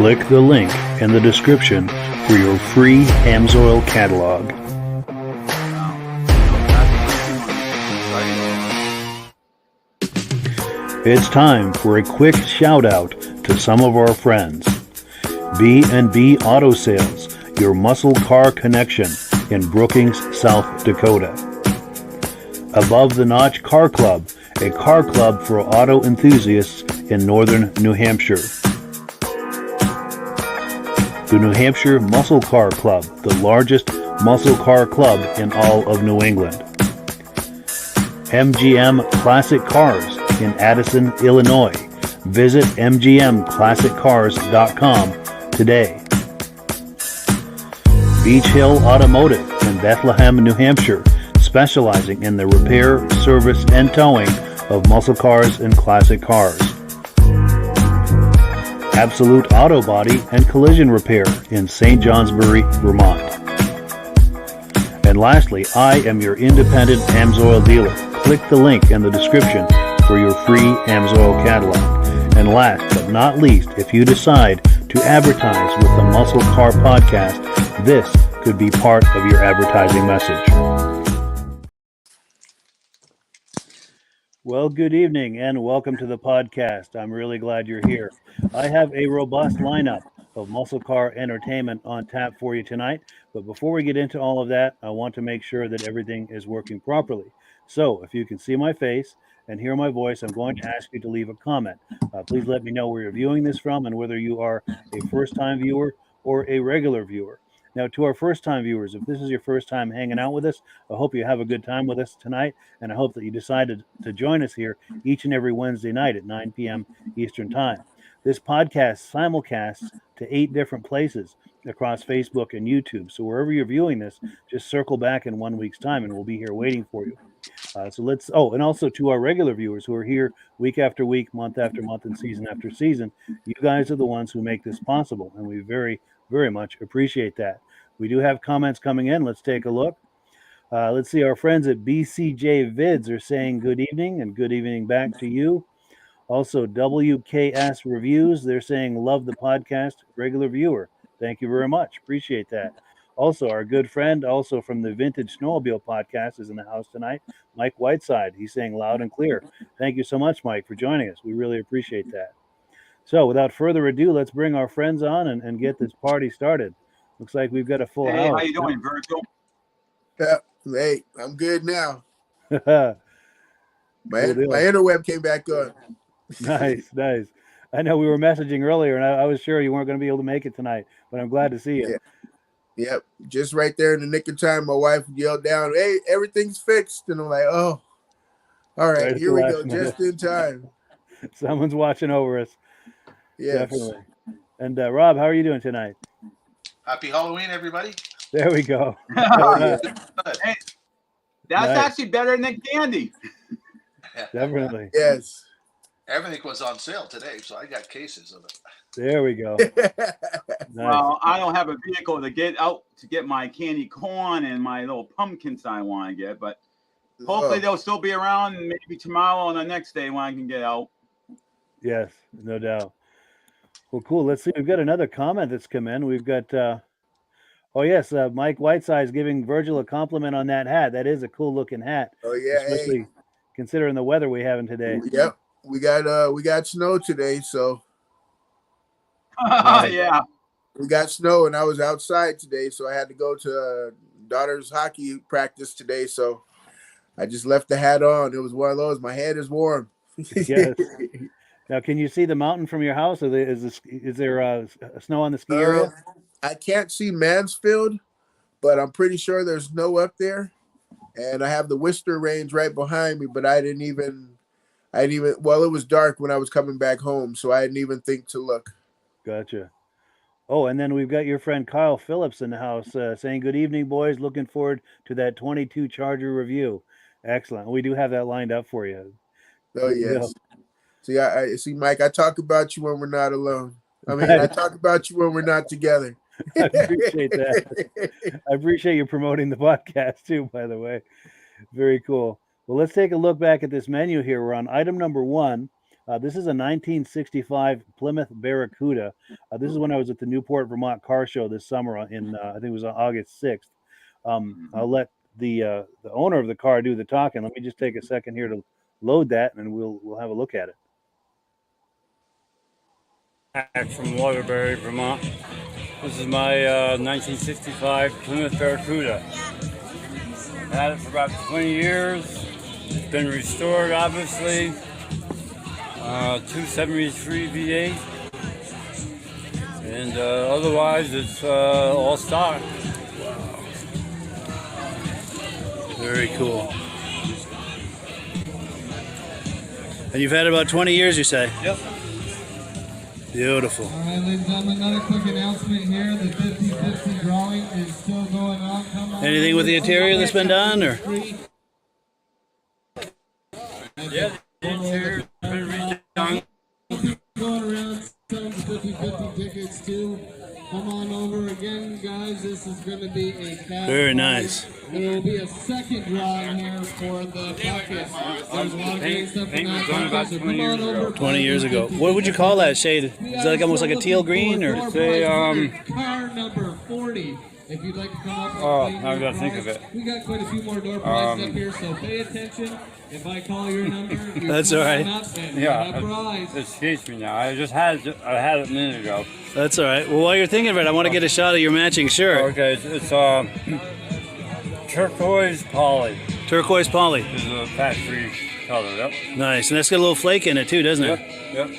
Click the link in the description for your free Amsoil catalog. It's time for a quick shout out to some of our friends. B&B Auto Sales, your muscle car connection in Brookings, South Dakota. Above the Notch Car Club, a car club for auto enthusiasts in northern New Hampshire. The New Hampshire Muscle Car Club, the largest muscle car club in all of New England. MGM Classic Cars in Addison, Illinois. Visit mgmclassiccars.com today. Beach Hill Automotive in Bethlehem, New Hampshire, specializing in the repair, service, and towing of muscle cars and classic cars. Absolute Auto Body and Collision Repair in St. Johnsbury, Vermont. And lastly, I am your independent Amsoil dealer. Click the link in the description for your free Amsoil catalog. And last but not least, if you decide to advertise with the Muscle Car Podcast, this could be part of your advertising message. Well, good evening and welcome to the podcast. I'm really glad you're here. I have a robust lineup of muscle car entertainment on tap for you tonight. But before we get into all of that, I want to make sure that everything is working properly. So if you can see my face and hear my voice, I'm going to ask you to leave a comment. Please let me know where you're viewing this from and whether you are a first-time viewer or a regular viewer. Now, to our first-time viewers, if this is your first time hanging out with us, I hope you have a good time with us tonight, and I hope that you decided to join us here each and every Wednesday night at 9 p.m. Eastern Time. This podcast simulcasts to 8 different places across Facebook and YouTube. So wherever you're viewing this, just circle back in 1 week's time, and we'll be here waiting for you. And also to our regular viewers who are here week after week, month after month, and season after season, you guys are the ones who make this possible, and we very, very much appreciate that. We do have comments coming in. Let's take a look. Let's see. Our friends at BCJ Vids are saying good evening, and good evening back to you. Also, WKS Reviews, they're saying love the podcast, regular viewer. Thank you very much. Appreciate that. Also, our good friend, also from the Vintage Snowmobile podcast, is in the house tonight, Mike Whiteside. He's saying loud and clear. Thank you so much, Mike, for joining us. We really appreciate that. So without further ado, let's bring our friends on and get this party started. Looks like we've got a full house. Hey, how you doing, Virgil? Hey, I'm good now. Cool My interweb came back on. Nice. I know we were messaging earlier, and I was sure you weren't going to be able to make it tonight, but I'm glad to see you. Yeah. Yep, just right there in the nick of time, my wife yelled down, "Hey, everything's fixed," and I'm like, "Oh, all right, here we go, just in time." Someone's watching over us. Yes. Definitely. And Rob, how are you doing tonight? Happy Halloween, everybody. There we go. Oh, yeah. Hey, that's actually better than candy. Definitely. Yes. Everything was on sale today, so I got cases of it. There we go. Nice. Well, I don't have a vehicle to get out to get my candy corn and my little pumpkins I want to get, but hopefully they'll still be around, and maybe tomorrow or the next day when I can get out. Yes, no doubt. Well, cool. Let's see. We've got another comment that's come in. We've got, Mike Whiteside is giving Virgil a compliment on that hat. That is a cool looking hat. Oh yeah, especially considering the weather we're having today. Yep, we got snow today, so. Yeah. We got snow, and I was outside today, so I had to go to daughter's hockey practice today. So I just left the hat on. It was one of those. My head is warm. Yes. Now, can you see the mountain from your house? Or is there snow on the ski area? I can't see Mansfield, but I'm pretty sure there's snow up there. And I have the Worcester Range right behind me, but I didn't even. Well, it was dark when I was coming back home, so I didn't even think to look. Gotcha. Oh, and then we've got your friend Kyle Phillips in the house saying, good evening, boys. Looking forward to that 22 Charger review. Excellent. We do have that lined up for you. Oh, yes. See, I see, Mike, I talk about you when we're not alone. I mean, I talk about you when we're not together. I appreciate that. I appreciate you promoting the podcast too, by the way. Very cool. Well, let's take a look back at this menu here. We're on item number 1, This is a 1965 Plymouth Barracuda. This is when I was at the Newport, Vermont car show this summer I think it was on August 6th. I'll let the owner of the car do the talking. Let me just take a second here to load that, and we'll have a look at it. Back from Waterbury, Vermont. This is my 1965 Plymouth Barracuda. Had it for about 20 years. It's been restored, obviously. 273 V8. And otherwise, it's all stock. Very cool. And you've had it about 20 years, you say? Yep. Beautiful. All right, ladies and gentlemen, another quick announcement here. The 50-50 drawing is still going on. Come on. Anything with the interior that's been done, or? Yeah, the interior's been redone. Going around selling the 50-50 tickets too. Come on over again, guys. This is going to be a fast Very prize. nice. There will be a second drawing here for the bucket. There's a lot of great stuff in Paint was that done about bucket, so 20 come on years ago. over. 20 years ago. What would you call that shade? Is that like almost like a teal green, or? Say, car number 40. If you'd like to come up and Oh, claim now I your gotta think prize. of it. We got quite a few more door prizes up here, so pay attention. If I call your number, you That's come all right. on up and yeah, get a prize. it escapes me now. I had it a minute ago. That's all right. Well, while you're thinking of it, I want to get a shot of your matching shirt. Okay, it's turquoise poly. Turquoise poly. This is a factory color. Yep. Nice. And that's got a little flake in it too, doesn't it? Yep.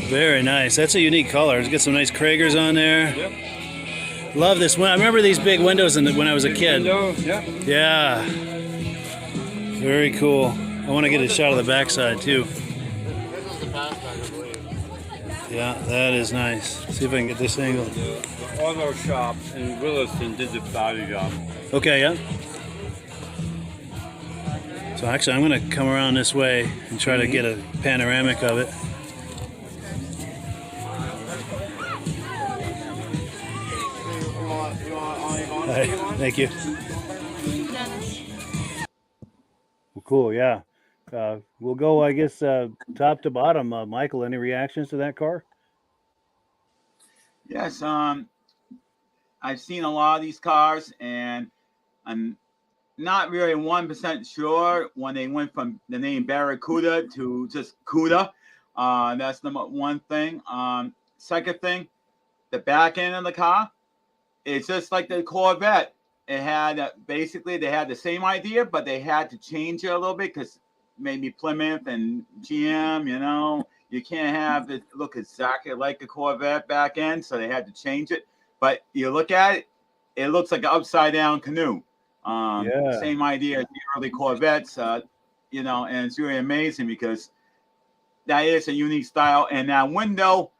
Very nice. That's a unique color. It's got some nice Kragers on there. Yep. Love this one. I remember these big windows when I was a kid. Window, yep. Yeah. Very cool. I want to get a shot of the backside too. Yeah, that is nice. See if I can get this angle. The auto shop in Williston did the body job. Okay, yeah. So actually, I'm going to come around this way and try to get a panoramic of it. All right, thank you. Well, cool, yeah. We'll go, I guess, top to bottom. Michael, any reactions to that car? Yes, I've seen a lot of these cars, and I'm not really 1% sure when they went from the name Barracuda to just Cuda. That's number one thing. Second thing, the back end of the car, it's just like the Corvette. It had basically they had the same idea, but they had to change it a little bit because maybe Plymouth and GM, you can't have it look exactly like a Corvette back end, so they had to change it. But you look at it, it looks like an upside down canoe. Yeah. Same idea as the early Corvettes, and it's really amazing because that is a unique style. And that window,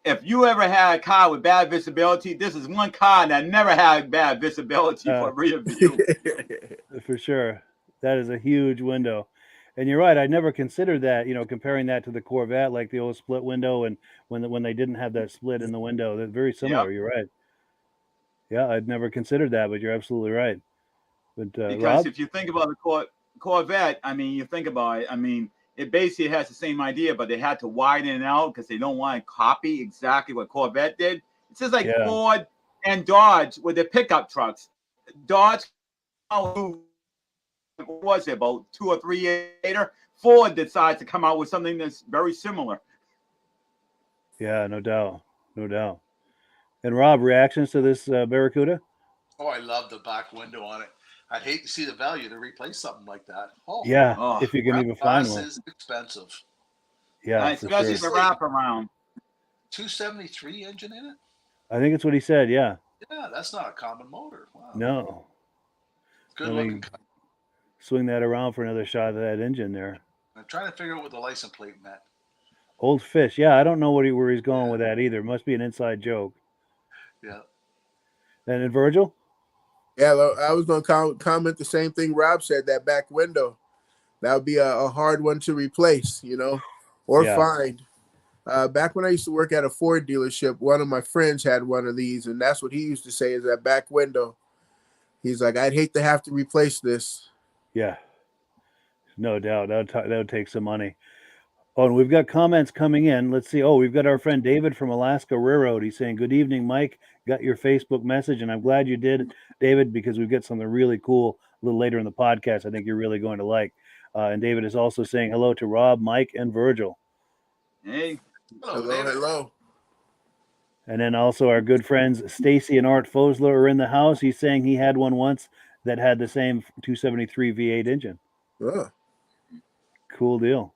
if you ever had a car with bad visibility, this is one car that never had bad visibility for rear view. For sure. That is a huge window. And you're right. I never considered that, comparing that to the Corvette, like the old split window, and when they didn't have that split in the window. They're very similar. Yep. You're right. Yeah, I'd never considered that, but you're absolutely right. But because Rob? If you think about the Corvette, you think about it, it basically has the same idea, but they had to widen it out because they don't want to copy exactly what Corvette did. It's just like Ford and Dodge with their pickup trucks. Dodge, what was it, about 2 or 3 years later, Ford decides to come out with something that's very similar. Yeah, no doubt. No doubt. And Rob, reactions to this Barracuda? Oh, I love the back window on it. I'd hate to see the value to replace something like that. Yeah, if you can even find one. Is expensive. Yeah, especially the wraparound. 273 engine in it? I think it's what he said, yeah. Yeah, that's not a common motor. Wow. No. Good looking. Swing that around for another shot of that engine there. I'm trying to figure out what the license plate meant. Old Fish. Yeah, I don't know where he's going with that either. Must be an inside joke. Yeah. And then Virgil? Yeah, I was going to comment the same thing Rob said, that back window. That would be a hard one to replace, or find. Back when I used to work at a Ford dealership, one of my friends had one of these, and that's what he used to say is that back window. He's like, I'd hate to have to replace this. Yeah. No doubt. That would take some money. Oh, and we've got comments coming in. Let's see. Oh, we've got our friend David from Alaska Railroad. He's saying, "Good evening, Mike. Got your Facebook message, and I'm glad you did, David, because we've got something really cool a little later in the podcast. I think you're really going to like." And David is also saying hello to Rob, Mike, and Virgil. Hey, Hello, Hello, David. hello. And then also our good friends Stacy and Art Fosler are in the house. He's saying he had one once that had the same 273 V8 engine. Oh, Cool deal.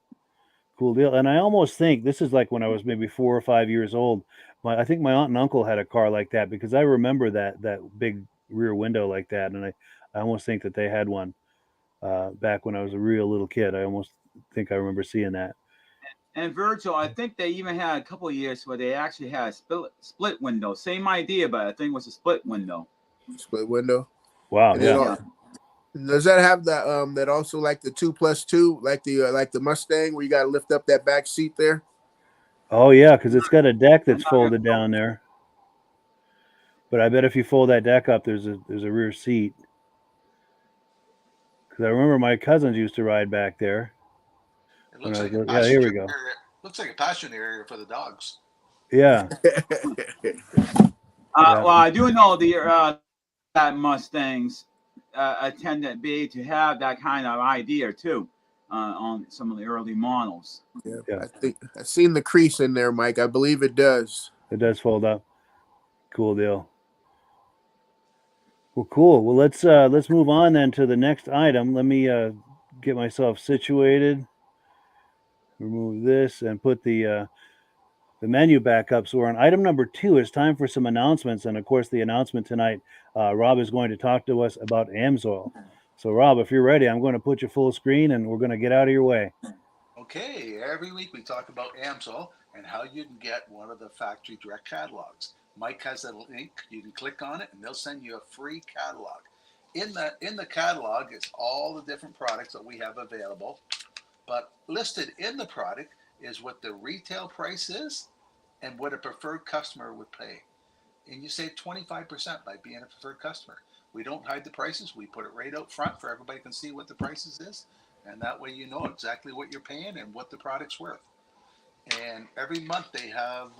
Cool deal. And I almost think this is like when I was maybe 4 or 5 years old. I think my aunt and uncle had a car like that because I remember that big rear window like that, and I almost think that they had one back when I was a real little kid. I almost think I remember seeing that. and Virgil, I think they even had a couple of years where they actually had a split window. Same idea, but I think it was a split window. split window. Wow. And then Yeah. does that have that that also like the 2+2, like the Mustang, where you got to lift up that back seat there? Oh yeah, because it's got a deck that's folded down there. But I bet if you fold that deck up, there's a rear seat. Because I remember my cousins used to ride back there. It looks When like I a was- yeah, here we passenger go. area. Looks like a passenger area for the dogs. Yeah. Well, I do know that Mustangs tend to be to have that kind of idea too on some of the early models. Yeah. Yeah. I think I've seen the crease in there, Mike. I believe it does. It does fold up. Cool deal. Well, cool. Well, let's move on then to the next item. Let me get myself situated. Remove this and put the menu back up. So we're on item number 2. It's time for some announcements, and of course, the announcement tonight. Rob is going to talk to us about AMSOIL. So, Rob, if you're ready, I'm going to put you full screen, and we're going to get out of your way. Okay, every week we talk about AMSOIL and how you can get one of the factory direct catalogs. Mike has a link. You can click on it, and they'll send you a free catalog. In the catalog is all the different products that we have available, but listed in the product is what the retail price is and what a preferred customer would pay. And you save 25% by being a preferred customer. We don't hide the prices. We put it right out front for everybody can see what the prices is. And that way you know exactly what you're paying and what the product's worth. And every month they have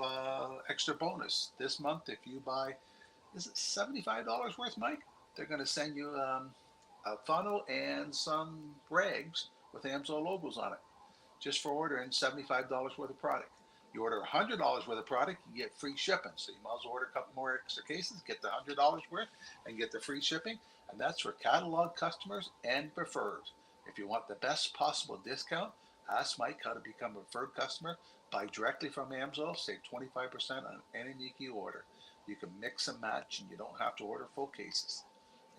extra bonus. This month, if you buy, is it $75 worth, Mike? They're going to send you a funnel and some rags with AMSOIL logos on it, just for ordering $75 worth of product. You order $100 worth of product, you get free shipping. So you might as well order a couple more extra cases, get the $100 worth, and get the free shipping. And that's for catalog customers and preferred. If you want the best possible discount, ask Mike how to become a preferred customer. Buy directly from AMSOIL, save 25% on any Nike order. You can mix and match, and you don't have to order full cases.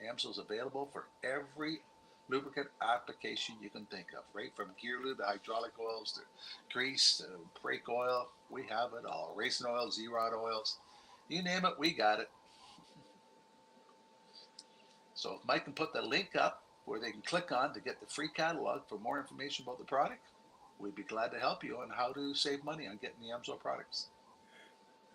AMSOIL is available for every lubricant application you can think of, right from gear lube to hydraulic oils to grease to brake oil. We have it all. Racing oils, Z-Rod oils, you name it, we got it. So if Mike can put the link up where they can click on to get the free catalog for more information about the product, we'd be glad to help you on how to save money on getting the AMSOIL products.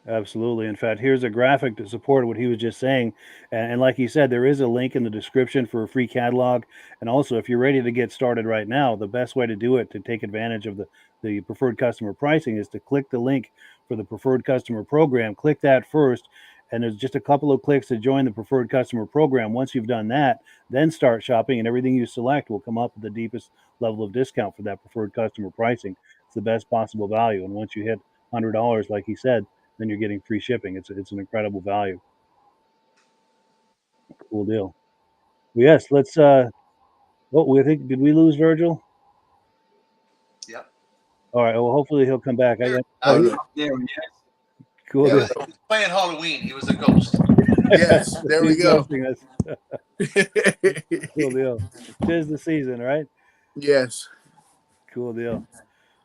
Absolutely. In fact, here's a graphic to support what he was just saying. And like he said, there is a link in the description for a free catalog. And also, if you're ready to get started right now, the best way to do it to take advantage of the preferred customer pricing is to click the link for the preferred customer program. Click that first. And there's just a couple of clicks to join the preferred customer program. Once you've done that, then start shopping, and everything you select will come up with the deepest level of discount for that preferred customer pricing. It's the best possible value. And once you hit $100, like he said, then you're getting free shipping. It's an incredible value. Cool deal. Well, yes, let's did we lose Virgil? Yep. All right, well hopefully he'll come back. There he is. Cool He deal. was playing Halloween. He was a ghost. Yes, there we He's go. ghosting us. Cool deal. 'Tis the season, right? Yes. Cool deal.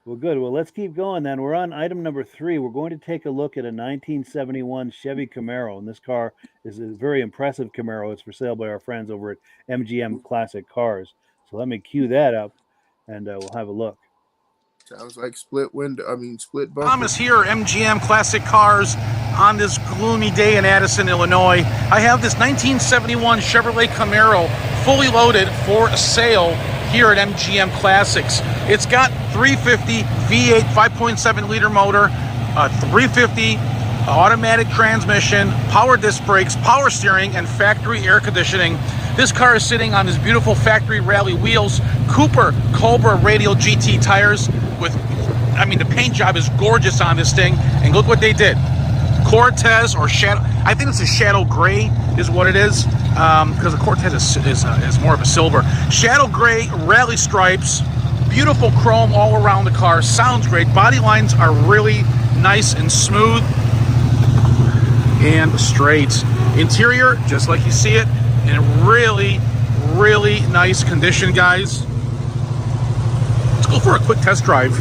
Well, good. Well, let's keep going then. We're on item number 3. We're going to take a look at a 1971 Chevy Camaro. And this car is a very impressive Camaro. It's for sale by our friends over at MGM Classic Cars. So let me cue that up and we'll have a look. Sounds like split bumper. Thomas here, MGM Classic Cars, on this gloomy day in Addison, Illinois. I have this 1971 Chevrolet Camaro fully loaded for sale. here at MGM Classics. It's got 350 V8 5.7 liter motor, 350 automatic transmission, power disc brakes, power steering, and factory air conditioning. This car is sitting on these beautiful factory rally wheels, Cooper Cobra radial GT tires with, I mean, the paint job is gorgeous on this thing. And look what they did. Cortez or Shadow, I think it's a Shadow Gray is what it is, because the Cortez is more of a silver. Shadow Gray rally stripes, beautiful chrome all around the car, sounds great. Body lines are really nice and smooth and straight. Interior, just like you see it, in really, really nice condition, guys. Let's go for a quick test drive.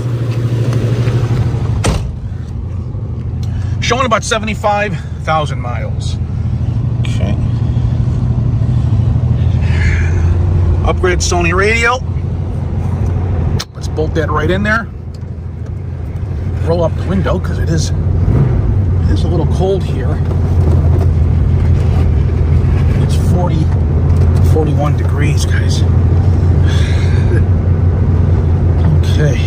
Showing about 75,000 miles. Okay. Upgraded Sony radio. Let's bolt that right in there. Roll up the window because it is a little cold here. It's 41 degrees, guys. Okay.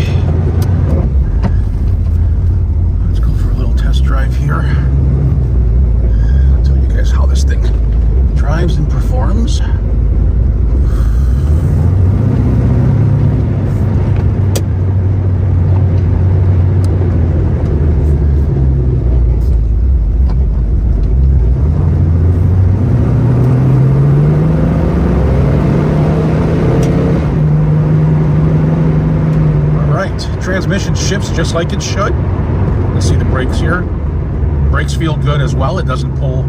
Let's go for a little test drive here. I'll tell you guys how this thing drives and performs. Transmission shifts just like it should. Let's see the brakes here. Brakes feel good as well. It doesn't pull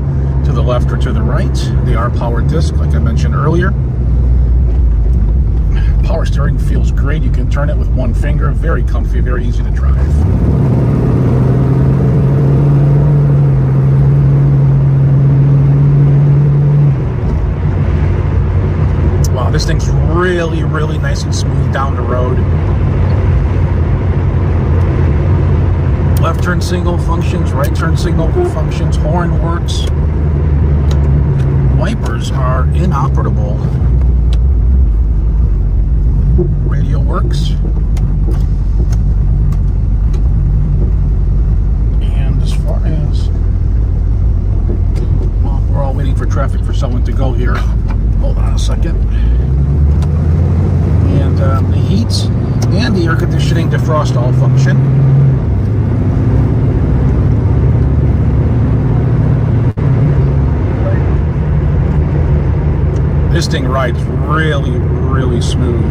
to the left or to the right. They are power disc, like I mentioned earlier. Power steering feels great. You can turn it with one finger. Very comfy, very easy to drive. Wow, this thing's really, really nice and smooth down the road. Left turn signal functions, right turn signal functions, horn works. Wipers are inoperable. Radio works. And as far as, well, we're all waiting for traffic for someone to go here. Hold on a second. And the heat and the air conditioning defrost all function. This thing rides really, really smooth.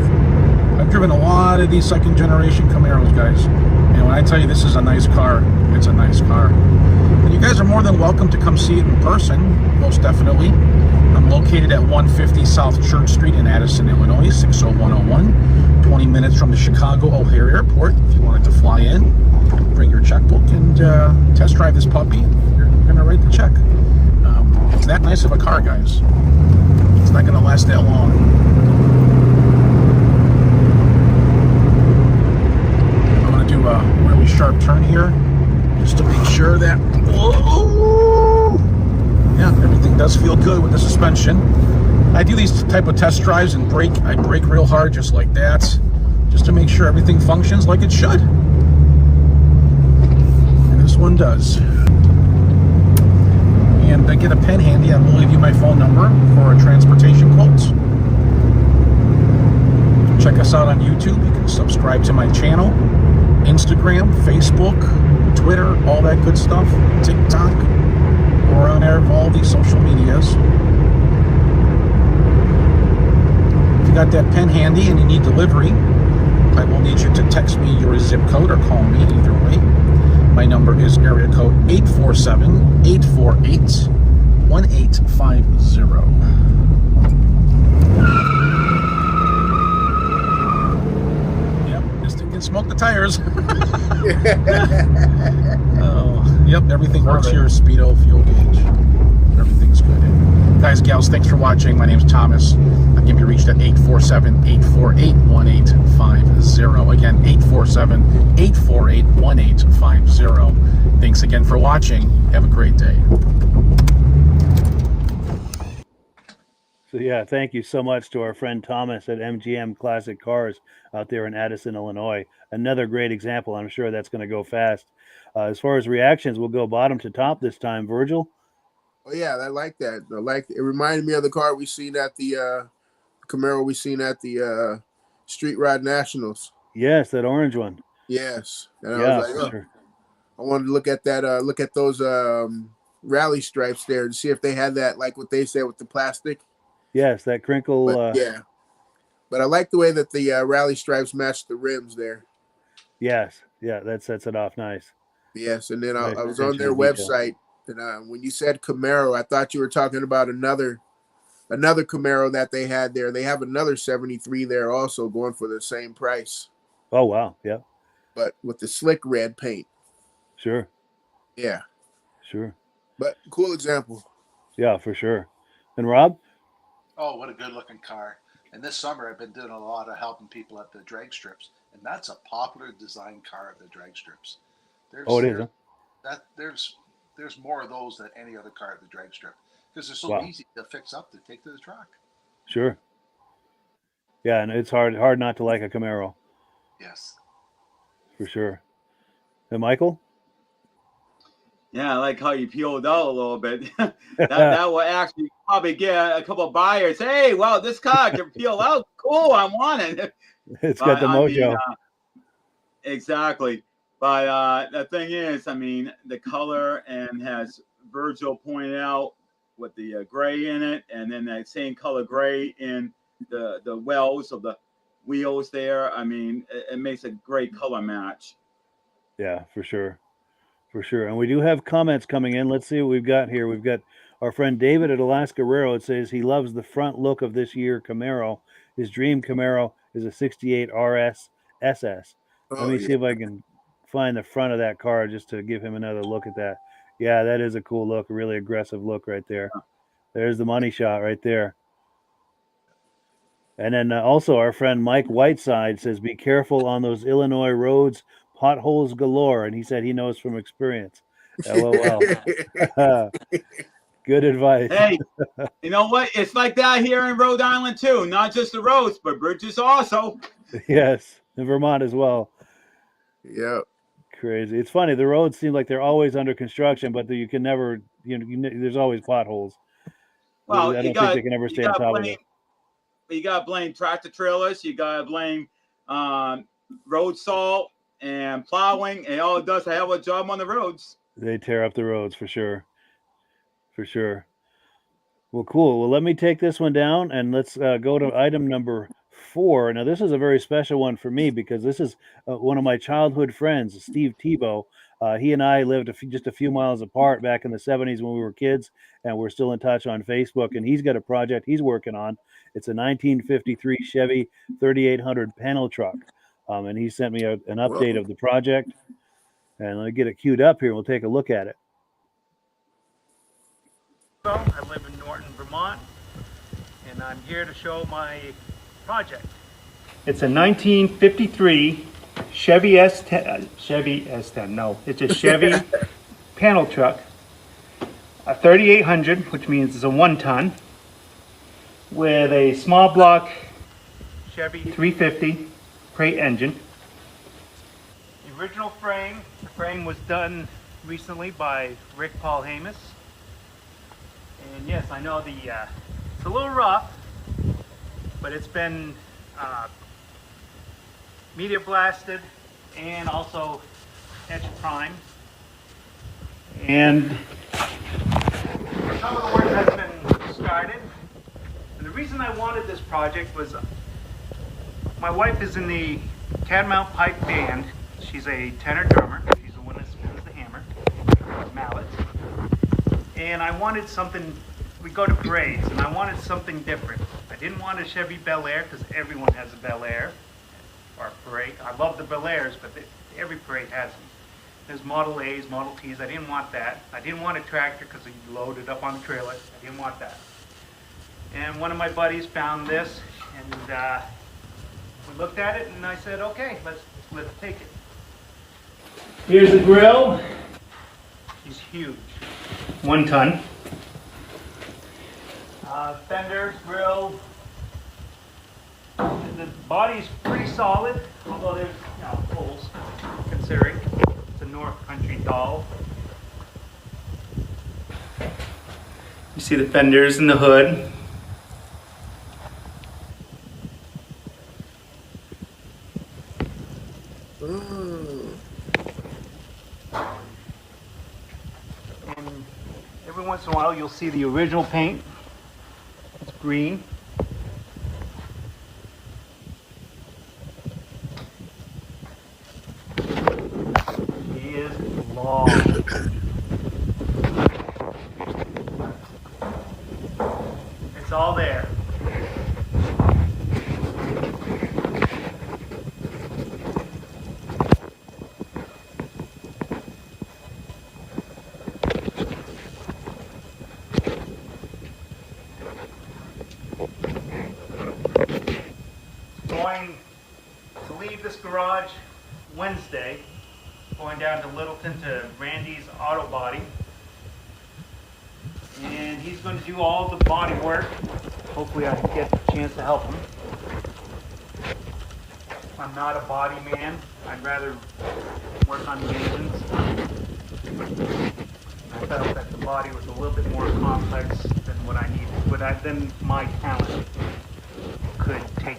I've driven a lot of these second generation Camaros, guys. And when I tell you this is a nice car, it's a nice car. And you guys are more than welcome to come see it in person, most definitely. I'm located at 150 South Church Street in Addison, Illinois, 60101. 20 minutes from the Chicago O'Hare Airport. If you wanted to fly in, bring your checkbook and test drive this puppy. You're gonna write the check. It's that nice of a car, guys. It's not going to last that long. I'm going to do a really sharp turn here just to make sure that, whoa, yeah, everything does feel good with the suspension. I do these type of test drives and I brake real hard just like that, just to make sure everything functions like it should. And this one does. And I get a pen handy, I will leave you my phone number for a transportation quote. Check us out on YouTube. You can subscribe to my channel, Instagram, Facebook, Twitter, all that good stuff, TikTok. We're on air of all these social medias. If you got that pen handy and you need delivery, I will need you to text me your zip code or call me, either way. My number is area code 847-848-1850. Yep, this thing can smoke the tires. Oh, yep, everything works here. Speedo, fuel gauge. Everything's good. Guys, gals, thanks for watching. My name's Thomas. I can be reached at 847-848-1850. Again, 847-848-1850. Thanks again for watching. Have a great day. So yeah, thank you so much to our friend Thomas at MGM Classic Cars out there in Addison, Illinois. Another great example. I'm sure that's going to go fast. As far as reactions, we'll go bottom to top this time. Virgil? Oh yeah, I like that. I like it. Reminded me of the car we seen at the Camaro we seen at the Street Rod Nationals. Yes, that orange one. Yes, and I was Yeah, like, for oh, sure. I wanted to look at that. Look at those rally stripes there to see if they had that, like what they said with the plastic. Yes, that crinkle. But yeah, but I like the way that the rally stripes match the rims there. Yes, yeah, that sets it off nice. Yes, and then Nice I was on attention their to detail. website, and when you said Camaro, I thought you were talking about another Camaro that they had there. They have another 73 there also going for the same price, Oh wow, yeah, but with the slick red paint. sure, Yeah, sure, but cool example. yeah, for sure. And Rob? Oh, what a good looking car. And this summer I've been doing a lot of helping people at the drag strips. And that's a popular design car at the drag strips. Oh, it is. Huh? There's more of those than any other car at the drag strip. Because they're so Wow. easy to fix up to take to the track. Sure. Yeah, and it's hard not to like a Camaro, Yes. for sure. And Michael? Yeah, I like how you peeled out a little bit. that will actually probably get a couple of buyers. Hey, well, this car can peel out. Cool, I want it. It's got the mojo. Exactly. But the thing is, I mean, the color, and has Virgil pointed out with the gray in it, and then that same color gray in the wells of the wheels there. I mean, it makes a great color match. Yeah, for sure. For sure. And we do have comments coming in. Let's see what we've got here. We've got our friend David at Alaska Railroad says he loves the front look of this year Camaro. His dream Camaro is a 68 RS SS. Let me see if I can find the front of that car just to give him another look at that. Yeah, that is a cool look, a really aggressive look right there. There's the money shot right there. And then also our friend Mike Whiteside says, be careful on those Illinois roads, potholes galore. And he said he knows from experience. LOL. Good advice. Hey, you know what? It's like that here in Rhode Island too. Not just the roads, but bridges also. Yes, in Vermont as well. Yep. Crazy. It's funny. The roads seem like they're always under construction, but you can never, there's always potholes. Well, I don't think they can ever stay on top of it. You got to blame tractor trailers. You got to blame road salt and plowing. And all it does is have a job on the roads. They tear up the roads for sure. For sure. Well, cool. Well, let me take this one down and let's go to item number 4. Now, this is a very special one for me because this is one of my childhood friends, Steve Thibault. He and I lived just a few miles apart back in the 70s when we were kids, and we're still in touch on Facebook. And he's got a project he's working on. It's a 1953 Chevy 3800 panel truck. And he sent me an update of the project. And let me get it queued up here. We'll take a look at it. I live in Norton, Vermont, and I'm here to show my project. It's a 1953 Chevy S10. No, it's a Chevy panel truck, a 3800, which means it's a 1-ton, with a small block Chevy 350 crate engine. The original frame, the frame was done recently by Rick Paul Hamus. And yes, I know it's a little rough, but it's been media blasted and also etch primed. And some of the work has been started. And the reason I wanted this project was my wife is in the Catamount Pipe Band. She's a tenor drummer. She's the one that spins the hammer, mallet. And I wanted something, we go to parades, and I wanted something different. I didn't want a Chevy Bel Air, because everyone has a Bel Air, or a parade. I love the Bel Airs, but every parade has them. There's Model A's, Model T's, I didn't want that. I didn't want a tractor, because you load it up on the trailer. I didn't want that. And one of my buddies found this, and we looked at it, and I said, okay, let's take it. Here's the grill. He's huge. 1 ton. Fenders, grill. The body's pretty solid, although there's holes, considering it's a North Country doll. You see the fenders in the hood. And every once in a while you'll see the original paint. It's green. He is long. It's all there. Going to leave this garage Wednesday, going down to Littleton to Randy's Auto Body, and he's going to do all the body work. Hopefully I can get a chance to help him. I'm not a body man. I'd rather work on the engines. I felt that the body was a little bit more complex than what I needed, than my talent could take.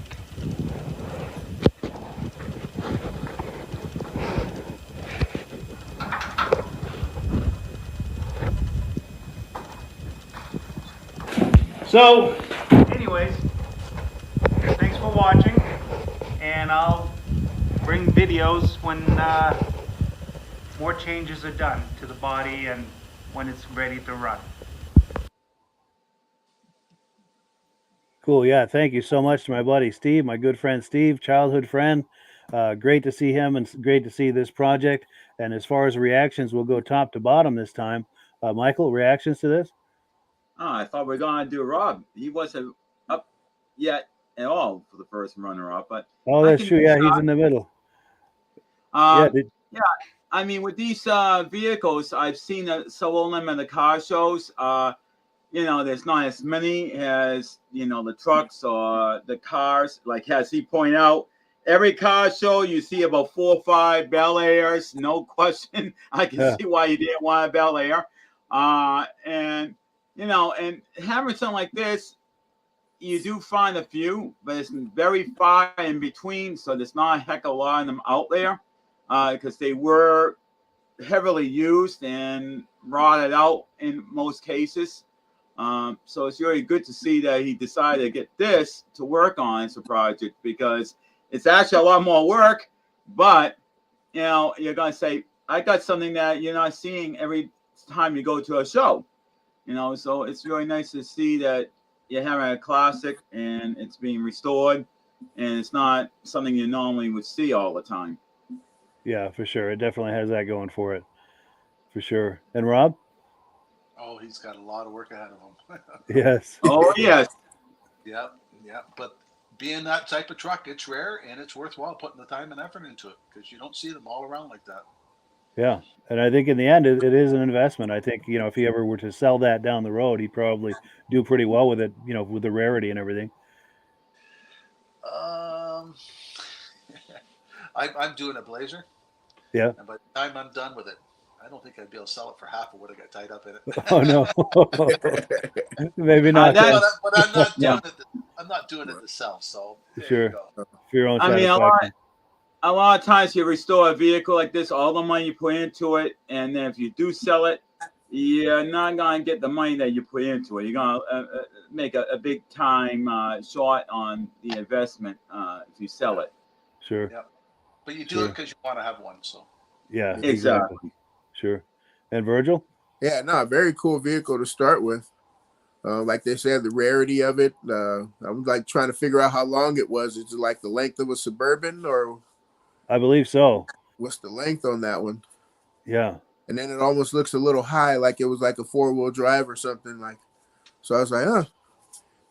So, anyways, thanks for watching, and I'll bring videos when more changes are done to the body and when it's ready to run. Cool. Yeah. Thank you so much to my buddy Steve, my good friend Steve, childhood friend. Great to see him and great to see this project. And as far as reactions, we'll go top to bottom this time. Michael, reactions to this? Oh, I thought we were going to do Rob. He wasn't up yet at all for the first runner-up, but Oh, that's true. Yeah, he's in the middle. yeah, I mean, with these vehicles, I've seen some of them in the car shows. There's not as many as the trucks or the cars. Like as he pointed out, every car show you see about 4 or 5 Bel Airs. No question. I can see why you didn't want a Bel Air. And having something like this, you do find a few, but it's very far in between. So there's not a heck of a lot of them out there because they were heavily used and rotted out in most cases. So it's really good to see that he decided to get this to work on as a project because it's actually a lot more work. But, you're going to say, I got something that you're not seeing every time you go to a show. So it's really nice to see that you're having a classic and it's being restored and it's not something you normally would see all the time. Yeah, for sure. It definitely has that going for it. For sure. And Rob? Oh, he's got a lot of work ahead of him. Yes. Oh, yes. Yeah. But being that type of truck, it's rare and it's worthwhile putting the time and effort into it because you don't see them all around like that. Yeah. And I think in the end, it is an investment. I think, if he ever were to sell that down the road, he'd probably do pretty well with it, with the rarity and everything. I'm doing a Blazer. Yeah. And by the time I'm done with it, I don't think I'd be able to sell it for half of what I got tied up in it. Oh no. Maybe not. But I'm not doing it. I'm not doing it to sell. So sure. For your own I mean, satisfaction. a lot of times you restore a vehicle like this, all the money you put into it, and then if you do sell it, you're not going to get the money that you put into it. You're going to make a big time short on the investment if you sell it. Sure. Yeah. But you do it because you want to have one. So. Yeah. Exactly. Sure. And Virgil? Yeah, no, very cool vehicle to start with. Like they said, the rarity of it. I'm like trying to figure out how long it was. Is it like the length of a Suburban or? I believe so. What's the length on that one? Yeah. And then it almost looks a little high, like it was like a 4-wheel drive or something. Like, so I was like,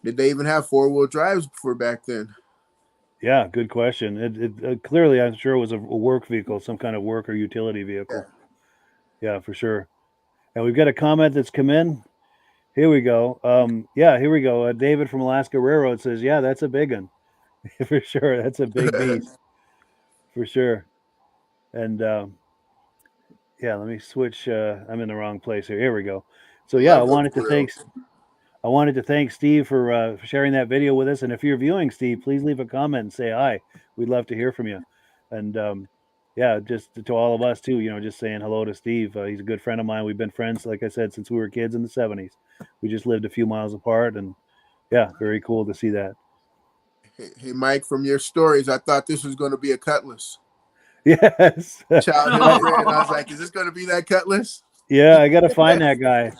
did they even have 4-wheel drives before back then? Yeah, good question. It clearly, I'm sure, it was a work vehicle, some kind of work or utility vehicle. Yeah, for sure. And we've got a comment that's come in. Here we go. Yeah, here we go. David from Alaska Railroad says, "Yeah, that's a big one for sure. That's a big beast for sure." And yeah, let me switch. I'm in the wrong place here. Here we go. So yeah, Love those grills. I wanted to thank Steve for sharing that video with us. And if you're viewing, Steve, please leave a comment and say hi. We'd love to hear from you. And yeah, just to all of us too. Just saying hello to Steve. He's a good friend of mine. We've been friends, like I said, since we were kids in the '70s. We just lived a few miles apart, and yeah, very cool to see that. Hey, Mike, from your stories, I thought this was going to be a Cutlass. Yes. Childhood friend. I was like, is this going to be that Cutlass? Yeah, I got to find that guy.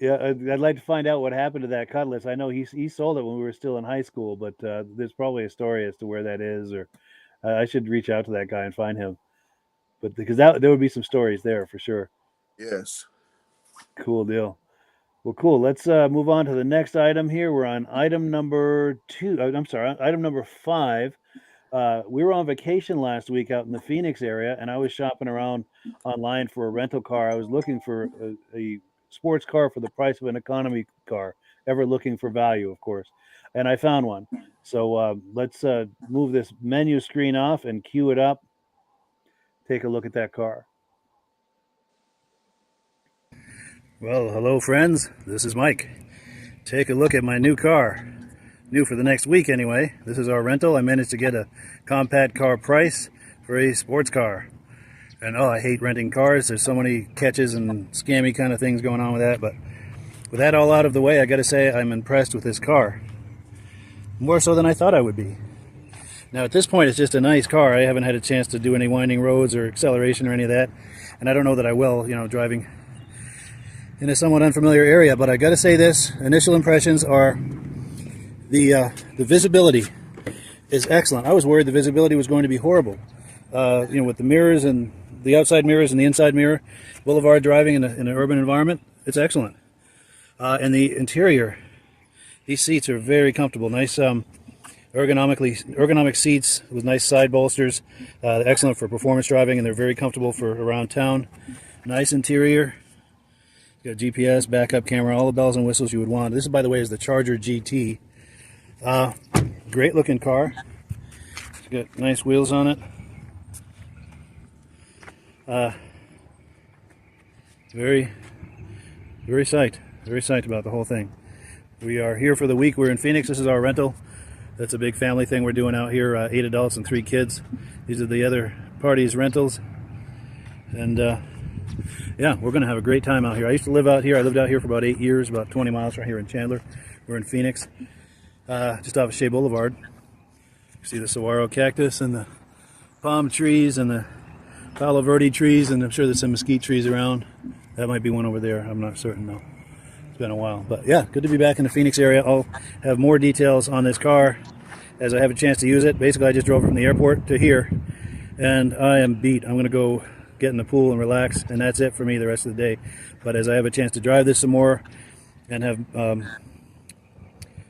Yeah, I'd like to find out what happened to that Cutlass. I know he sold it when we were still in high school, but there's probably a story as to where that is, or I should reach out to that guy and find him. But because there would be some stories there for sure. Yes. Cool deal. Well, cool. Let's move on to the next item here. We're on item number 2. I'm sorry, item number 5. We were on vacation last week out in the Phoenix area, and I was shopping around online for a rental car. I was looking for a sports car for the price of an economy car, ever looking for value, of course. And I found one. So let's move this menu screen off and cue it up. Take a look at that car. Well, hello, friends. This is Mike. Take a look at my new car. New for the next week, anyway. This is our rental. I managed to get a compact car price for a sports car. And oh, I hate renting cars. There's so many catches and scammy kind of things going on with that. But with that all out of the way, I got to say I'm impressed with this car. More so than I thought I would be. Now, at this point, it's just a nice car. I haven't had a chance to do any winding roads or acceleration or any of that. And I don't know that I will, driving in a somewhat unfamiliar area. But I got to say this. Initial impressions are the visibility is excellent. I was worried the visibility was going to be horrible. With the mirrors and the outside mirrors and the inside mirror, boulevard driving in an urban environment, it's excellent. And the interior, these seats are very comfortable. Nice ergonomic seats with nice side bolsters. Excellent for performance driving, and they're very comfortable for around town. Nice interior. Got GPS, backup camera, all the bells and whistles you would want. This, by the way, is the Charger GT. Great looking car. It's got nice wheels on it. Very psyched about the whole thing. We are here for the week. We're in Phoenix. This is our rental. That's a big family thing we're doing out here. 8 adults and 3 kids. These are the other parties' rentals. And yeah, we're going to have a great time out here. I used to live out here. I lived out here for about 8 years, about 20 miles right here in Chandler. We're in Phoenix, just off of Shea Boulevard. You see the saguaro cactus and the palm trees and the Palo Verde trees, and I'm sure there's some mesquite trees around. That might be one over there. I'm not certain though. It's been a while. But yeah, good to be back in the Phoenix area. I'll have more details on this car as I have a chance to use it. Basically, I just drove from the airport to here, and I am beat. I'm going to go get in the pool and relax, and that's it for me the rest of the day. But as I have a chance to drive this some more and have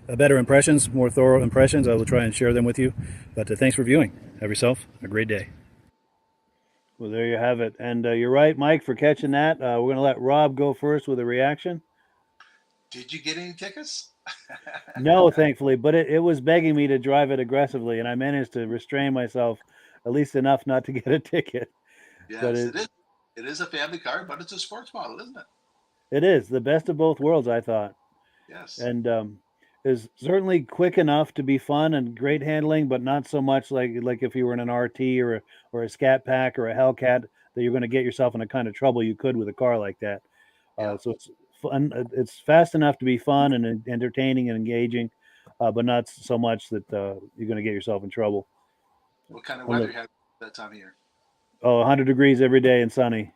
better impressions, more thorough impressions, I will try and share them with you. But thanks for viewing. Have yourself a great day. Well, there you have it. And you're right, Mike, for catching that. We're going to let Rob go first with a reaction. Did you get any tickets? No, thankfully, but it was begging me to drive it aggressively, and I managed to restrain myself at least enough not to get a ticket. Yes, But it is. It is a family car, but it's a sports model, isn't it? it is the best of both worlds, I thought. Yes. And is certainly quick enough to be fun and great handling, but not so much like if you were in an RT or a Scat Pack or a Hellcat that you're going to get yourself in the kind of trouble you could with a car like that. Yeah. So it's fun. It's fast enough to be fun and entertaining and engaging, but not so much that you're going to get yourself in trouble. What kind of weather you had that time of year? Oh, 100 degrees every day and sunny.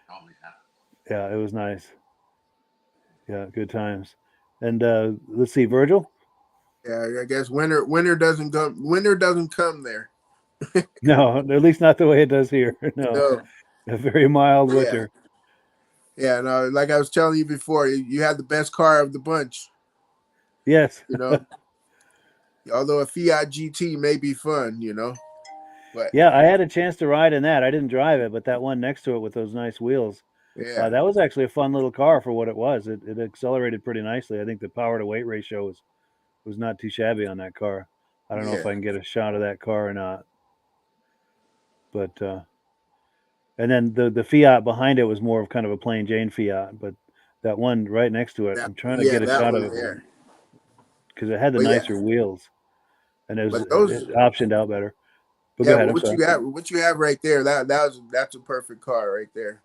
Oh yeah. Yeah, it was nice. Yeah, good times. And let's see, Virgil. Yeah, I guess winter doesn't come there. No, at least not the way it does here. No, No. a very mild winter. Yeah, no, like I was telling you before, you had the best car of the bunch. Yes. Although a Fiat GT may be fun, but Yeah, I had a chance to ride in that. I didn't drive it, but that one next to it with those nice wheels, Yeah. That was actually a fun little car for what it was. It accelerated pretty nicely. I think the power to weight ratio was not too shabby on that car. I don't know if Yeah. I can get a shot of that car or not. But and then the Fiat behind it was more of kind of a plain Jane Fiat, but that one right next to it, I'm trying to get a That shot one of it there. because it had the But yeah, nicer wheels and it but those, optioned out better. But go yeah, ahead. but I'm sorry. what you have right there, that's a perfect car right there.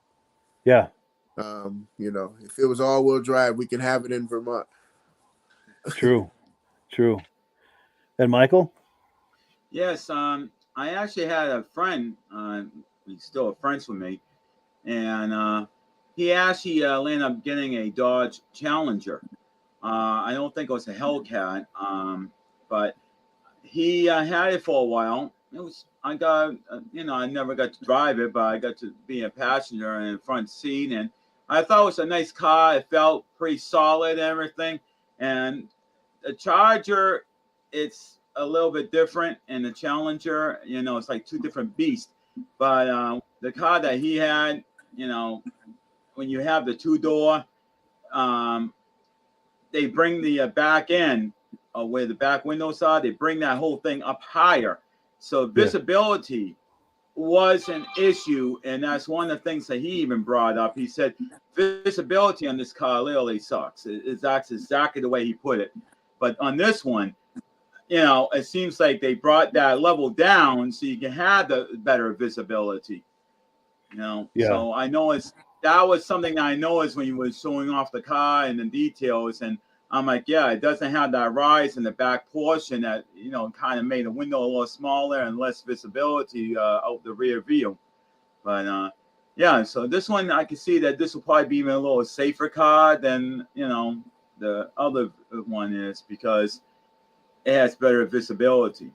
Yeah. You know, if it was all-wheel drive, we can have it in Vermont. True. True. And Michael? Yes, I actually had a friend. He's still a friend with me, and he actually ended up getting a Dodge Challenger. I don't think it was a Hellcat, but he had it for a while. I got, I never got to drive it, but I got to be a passenger in the front seat, and I thought it was a nice car. It felt pretty solid and everything. And the Charger, it's a little bit different, and the Challenger, it's like two different beasts. But the car that he had, when you have the two-door, they bring the back end where the back windows are, they bring that whole thing up higher. So visibility was an issue, and that's one of the things that he even brought up. He said visibility on this car literally sucks. That's exactly the way he put it. But on this one, it seems like they brought that level down so you can have the better visibility. Yeah. So I know that was something I noticed when you were showing off the car and the details, and I'm like, yeah, it doesn't have that rise in the back portion that kind of made the window a little smaller and less visibility out the rear view. But yeah, so this one I can see that this will probably be even a little safer car than the other one is, because it has better visibility.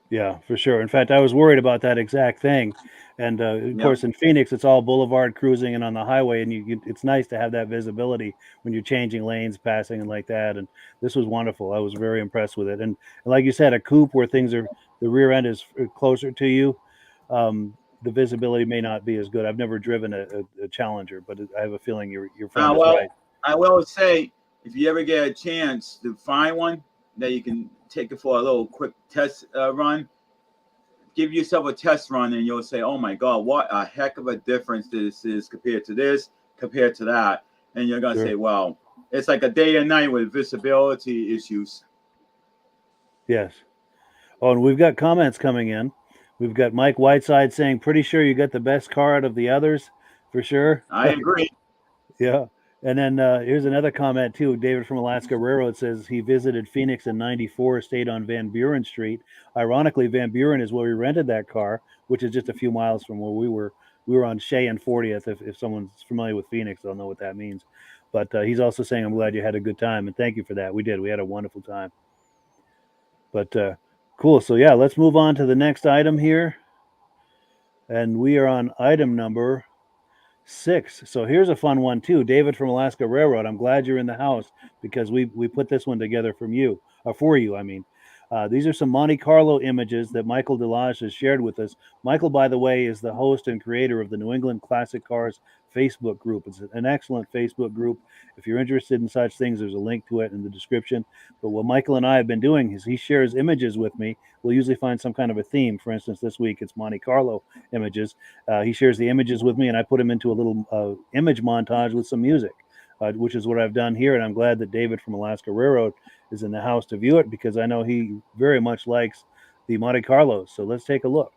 Yeah, for sure. In fact, I was worried about that exact thing. And of course, in Phoenix, it's all boulevard cruising and on the highway, and it's nice to have that visibility when you're changing lanes, passing, and like that. And this was wonderful. I was very impressed with it. And like you said, a coupe where the rear end is closer to you, the visibility may not be as good. I've never driven a Challenger, but I have a feeling your friend is right. I will say, if you ever get a chance to find one that you can take it for a little quick test run, give yourself a test run, and you'll say, oh my God, what a heck of a difference this is compared to that. And you're going to say, wow, it's like a day and night with visibility issues. Yes. Oh, and we've got comments coming in. We've got Mike Whiteside saying, pretty sure you got the best car out of the others, for sure. I agree. Yeah. And then here's another comment too. David from Alaska Railroad says he visited Phoenix in '94, stayed on Van Buren Street. Ironically, Van Buren is where we rented that car, which is just a few miles from where we were. We were on Shea and 40th. If someone's familiar with Phoenix, they'll know what that means. But he's also saying, I'm glad you had a good time. And thank you for that. We did. We had a wonderful time. But cool. So, yeah, let's move on to the next item here. And we are on item number 6. So here's a fun one too. David from Alaska Railroad. I'm glad you're in the house because we put this one together for you. I mean. These are some Monte Carlo images that Michael Delage has shared with us. Michael, by the way, is the host and creator of the New England Classic Cars Facebook group. It's an excellent Facebook group. If you're interested in such things, there's a link to it in the description. But what Michael and I have been doing is he shares images with me. We'll usually find some kind of a theme. For instance, this week it's Monte Carlo images. He shares the images with me, and I put them into a little image montage with some music, which is what I've done here. And I'm glad that David from Alaska Railroad is in the house to view it because I know he very much likes the Monte Carlos. So let's take a look.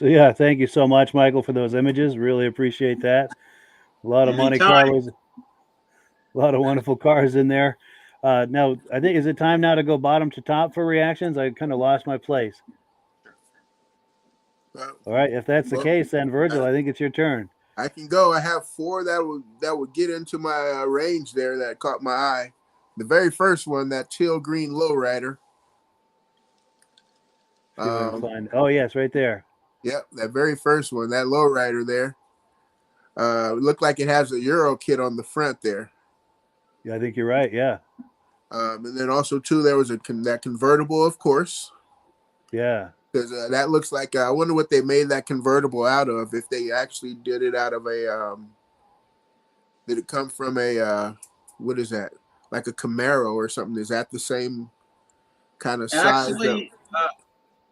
Yeah, thank you so much, Michael, for those images. Really appreciate that. A lot of Monte Anytime. Carlos, a lot of wonderful cars in there. Now, I think, is it time now to go bottom to top for reactions? I kind of lost my place. All right, if that's the Well, case, then Virgil, I think it's your turn. I can go. I have 4 that would get into my range there that caught my eye. The very first one, that teal green lowrider. See if I can find. Oh, yes, right there. Yep, that very first one, that lowrider there. Looked like it has a Euro kit on the front there. Yeah, I think you're right. Yeah. And then also too, there was that convertible, of course. Yeah. Because that looks like I wonder what they made that convertible out of. If they actually did it out of a, did it come from a what is that? Like a Camaro or something? Is that the same kind of size? Actually,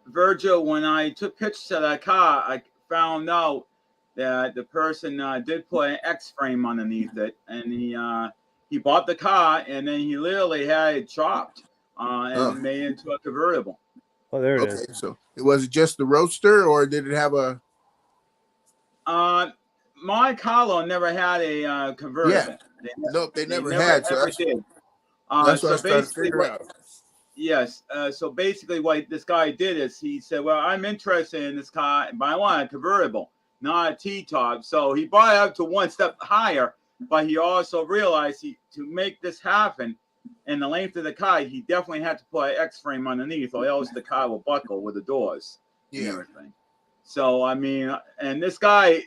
Virgil, when I took pictures of that car, I found out that the person did put an X frame underneath it, and he bought the car, and then he literally had it chopped and made it into a convertible. Oh, there it is. Okay, so it was just the Roadster, or did it have a? Monte Carlo never had a convertible. Yeah. They never had. So ever did. That's so what I was trying to basically, figure out. Yes. So basically, what this guy did is he said, "Well, I'm interested in this car, but I want a convertible, not a T-top." So he brought it up to one step higher, but he also realized to make this happen, and the length of the car, he definitely had to put an X-frame underneath, or else the car will buckle with the doors and everything. So I mean, and this guy,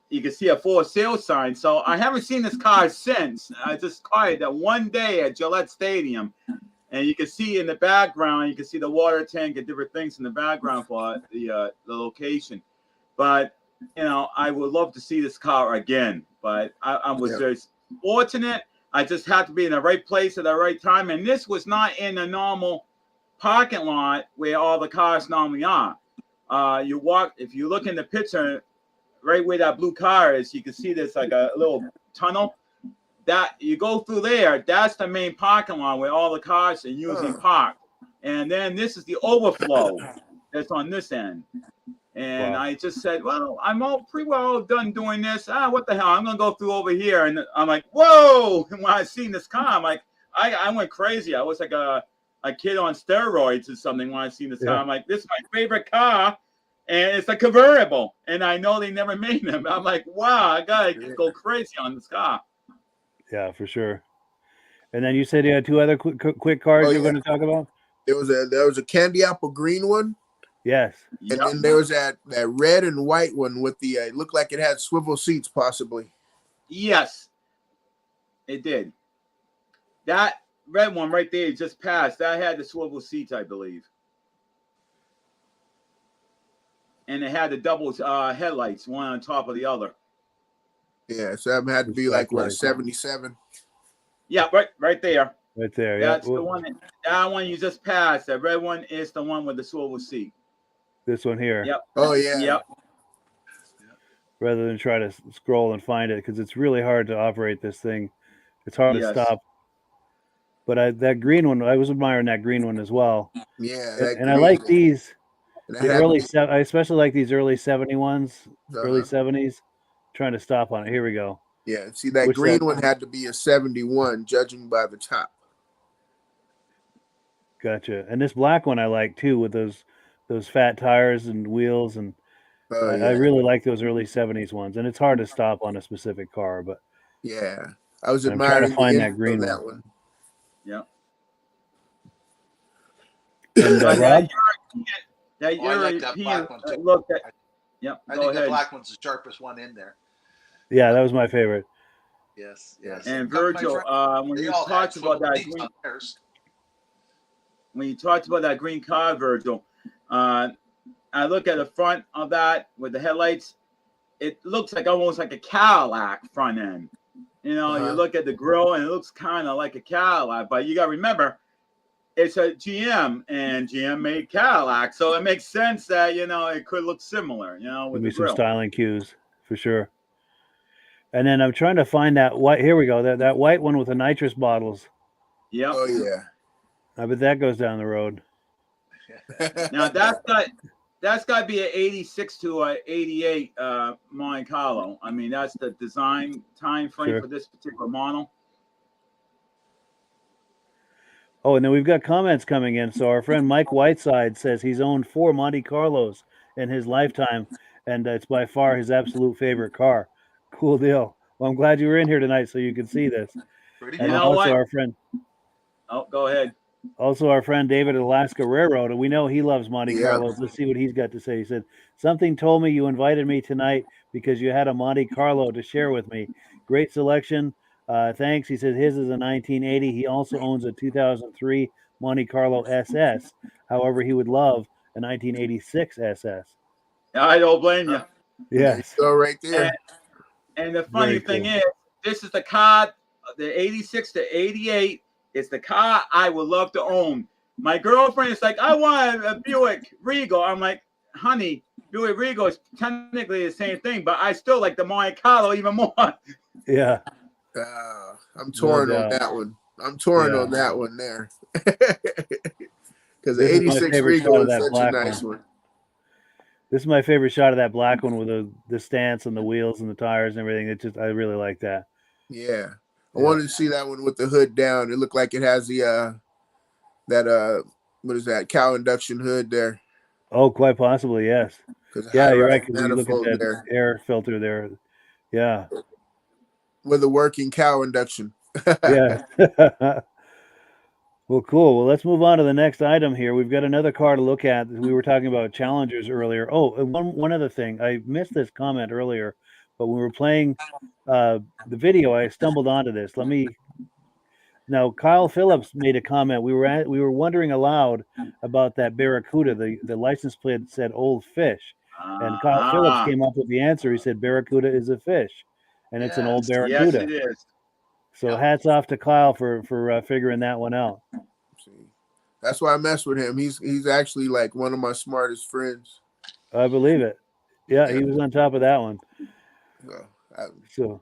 you can see a for sale sign. So I haven't seen this car since. I just caught it that one day at Gillette Stadium. And you can see in the background, you can see the water tank and different things in the background for the location. But, you know, I would love to see this car again. But I was very fortunate. I just had to be in the right place at the right time. And this was not in a normal parking lot where all the cars normally are. If you look in the picture, right where that blue car is, you can see there's like a little tunnel. That you go through there, that's the main parking lot where all the cars are usually parked. And then this is the overflow that's on this end. And I just said, well, I'm pretty well done doing this. What the hell? I'm going to go through over here. And I'm like, whoa. And when I seen this car, I'm like, I went crazy. I was like a kid on steroids or something when I seen this car. I'm like, this is my favorite car. And it's a convertible. And I know they never made them. I'm like, wow, I got to go crazy on this car. Yeah, for sure. And then you said you had 2 other quick cars you're going to talk about? There was a candy apple green one. Yes. And then there was that red and white one with the it looked like it had swivel seats possibly. Yes, it did. That red one right there just passed. That had the swivel seats, I believe. And it had the double headlights, one on top of the other. Yeah, so that had to be like what, a 77. Yeah, right there. Right there. That's the one. That one you just passed. That red one is the one with the swivel seat. This one here. Yep. Oh yeah. Yep. Rather than try to scroll and find it, because it's really hard to operate this thing. It's hard to stop. But that green one, I was admiring that green one as well. Yeah. And I like these. I especially like these early 70s, early 70s. Trying to stop on it. Here we go. Yeah, see that green one had to be a 71, judging by the top. Gotcha. And this black one I like too, with those fat tires and wheels, and I really like those early 70s ones. And it's hard to stop on a specific car, but yeah, I was I'm admiring trying to find that green one. Yeah. And Rob? I like that black one too. Look, I think the black one's the sharpest one in there. Yeah, that was my favorite. Yes. And Virgil, when you talked about that green car, Virgil, I look at the front of that with the headlights. It looks like almost like a Cadillac front end. You know, you look at the grill and it looks kind of like a Cadillac, but you got to remember, it's a GM, and GM made Cadillac, so it makes sense that, you know, it could look similar, you know, with Give me the grill. some styling cues for sure. And then I'm trying to find that white. Here we go. That white one with the nitrous bottles. Yep. Oh yeah. I bet that goes down the road. Now that's got that's got to be an 86 to a 88 Monte Carlo. I mean, that's the design time frame Sure. for this particular model. Oh, and then we've got comments coming in. So our friend Mike Whiteside says he's owned 4 Monte Carlos in his lifetime, and it's by far his absolute favorite car. Cool deal. Well, I'm glad you were in here tonight so you could see this. Pretty And You cool. know also what? our friend David at Alaska Railroad, and we know he loves Monte Yeah. Carlos. Let's see what he's got to say. He said, "Something told me you invited me tonight because you had a Monte Carlo to share with me. Great selection. Thanks." He says his is a 1980. He also owns a 2003 Monte Carlo SS. However, he would love a 1986 SS. I don't blame you. Yes. Go right there. And the funny Very thing cool. is, this is the car, the 86 to 88. It's the car I would love to own. My girlfriend is like, I want a Buick Regal. I'm like, honey, Buick Regal is technically the same thing, but I still like the Monte Carlo even more. Yeah. I'm torn No on doubt. that one. I'm torn Yeah. on that one there. Because the This is my 86 favorite shot Regal of is that such a black nice one. one. This is my favorite shot of that black one with the stance and the wheels and the tires and everything. I really like that. Yeah. I Yeah. wanted to see that one with the hood down. It looked like it has the what is that, cow induction hood there. Oh, quite possibly, yes. 'Cause the Yeah, high you're right. rise Because you look at manifold that there air filter there. Yeah. with a working cow induction. Yeah. Well, cool. Well, let's move on to the next item here. We've got another car to look at. We were talking about Challengers earlier. Oh, and one other thing. I missed this comment earlier, but when we were playing the video, I stumbled onto this. Now, Kyle Phillips made a comment. We were wondering aloud about that Barracuda. The license plate said Old Fish, and Kyle Phillips came up with the answer. He said Barracuda is a fish, and it's an old Yes. Yes, Barracuda. it is. So hats off to Kyle for figuring that one out. See, that's why I mess with him. He's actually like one of my smartest friends. I believe it. Yeah, Yeah. he was on top of that one. So,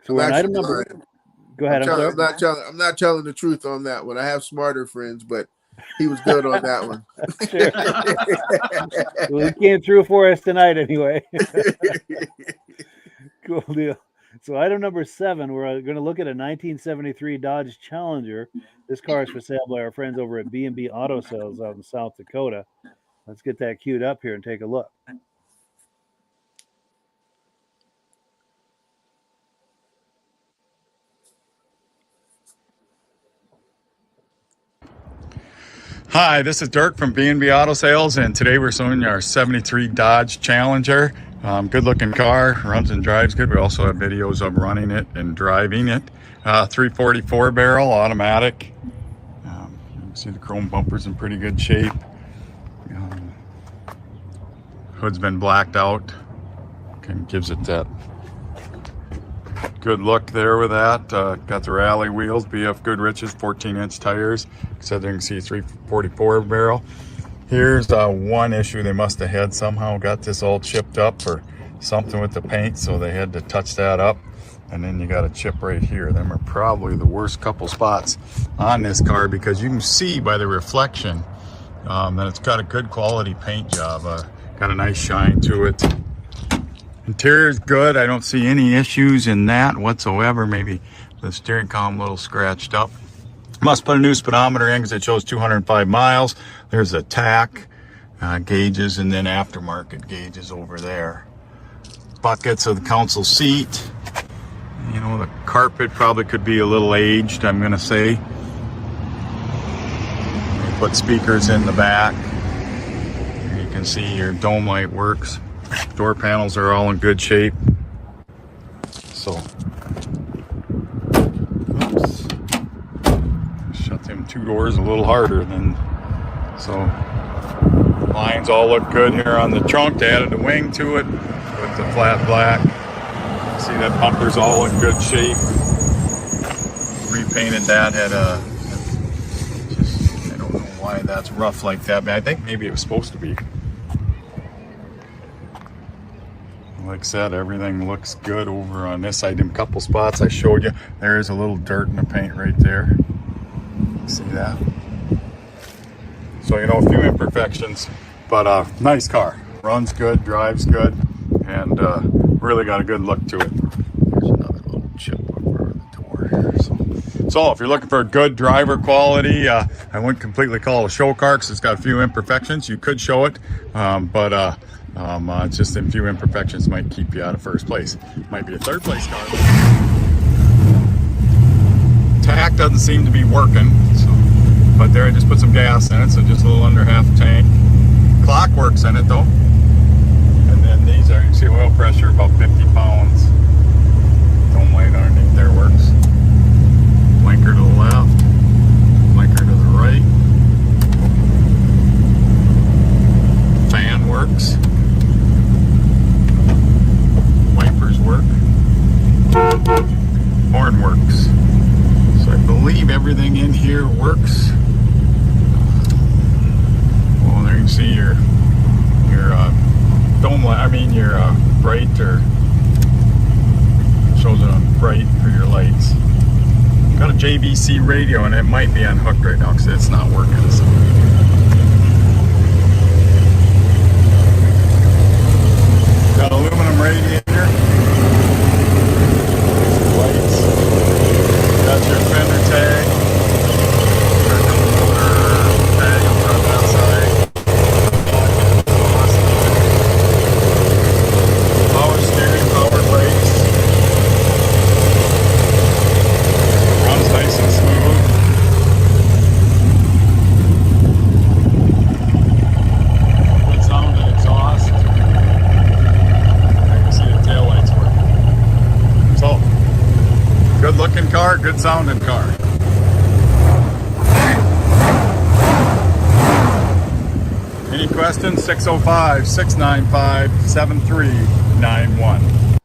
So I'm we're on item actually number. lying. Go ahead. I'm sorry. I'm not telling the truth on that one. I have smarter friends, but he was good on that one. Sure. Well, he came through for us tonight anyway. Cool deal. So item number 7, we're going to look at a 1973 Dodge Challenger. This car is for sale by our friends over at B&B Auto Sales out in South Dakota. Let's get that queued up here and take a look. Hi, this is Dirk from B&B Auto Sales, and today we're showing our 73 Dodge Challenger. Good looking car, runs and drives good. We also have videos of running it and driving it. 344 barrel, automatic. You can see the chrome bumper's in pretty good shape. Hood's been blacked out. Kind of gives it that good look there with that. Got the rally wheels, BF Goodrich's 14-inch tires. So there you can see 344 barrel. Here's one issue they must have had. Somehow got this all chipped up or something with the paint, so they had to touch that up. And then you got a chip right here. Them are probably the worst couple spots on this car because you can see by the reflection that it's got a good quality paint job. Got a nice shine to it. Interior is good. I don't see any issues in that whatsoever. Maybe the steering column a little scratched up. Must put a new speedometer in because it shows 205 miles. There's a tack gauges and then aftermarket gauges over there. Buckets of the console seat. You know, the carpet probably could be a little aged, I'm going to say. Put speakers in the back. Here you can see your dome light works. Door panels are all in good shape. So, oops. Shut them 2 doors a little harder than so. Lines all look good here on the trunk. They added a wing to it with the flat black. See that bumper's all in good shape. Repainted that. Had a I don't know why that's rough like that, but I think maybe it was supposed to be. Like I said, everything looks good over on this item. Couple spots I showed you. There is a little dirt in the paint right there. See that? So, you know, a few imperfections. But nice car. Runs good, drives good, and really got a good look to it. There's another little chip over the door here. So if you're looking for a good driver quality, I wouldn't completely call it a show car because it's got a few imperfections. You could show it, but just a few imperfections might keep you out of first place. Might be a third place car. Tack doesn't seem to be working, but there I just put some gas in it, so just a little under half a tank. Clock works in it though. And then these are, you can see oil pressure about 50 pounds. Dome light underneath there works. Blinker to the left, blinker to the right. Fan works. Wipers work. Horn works. So I believe everything in here works. Well, there you can see your dome light. I mean your bright, or shows it on bright for your lights. Got a JVC radio and it might be unhooked right now because it's not working. So. Got aluminum radiator. Lights. Got your fender tag. Tag on that side. Power steering, power brakes. Runs nice and smooth. Good sound and exhaust. I can see the tail lights working. So, good looking car, good sounding car. Any questions? 605-695-7391.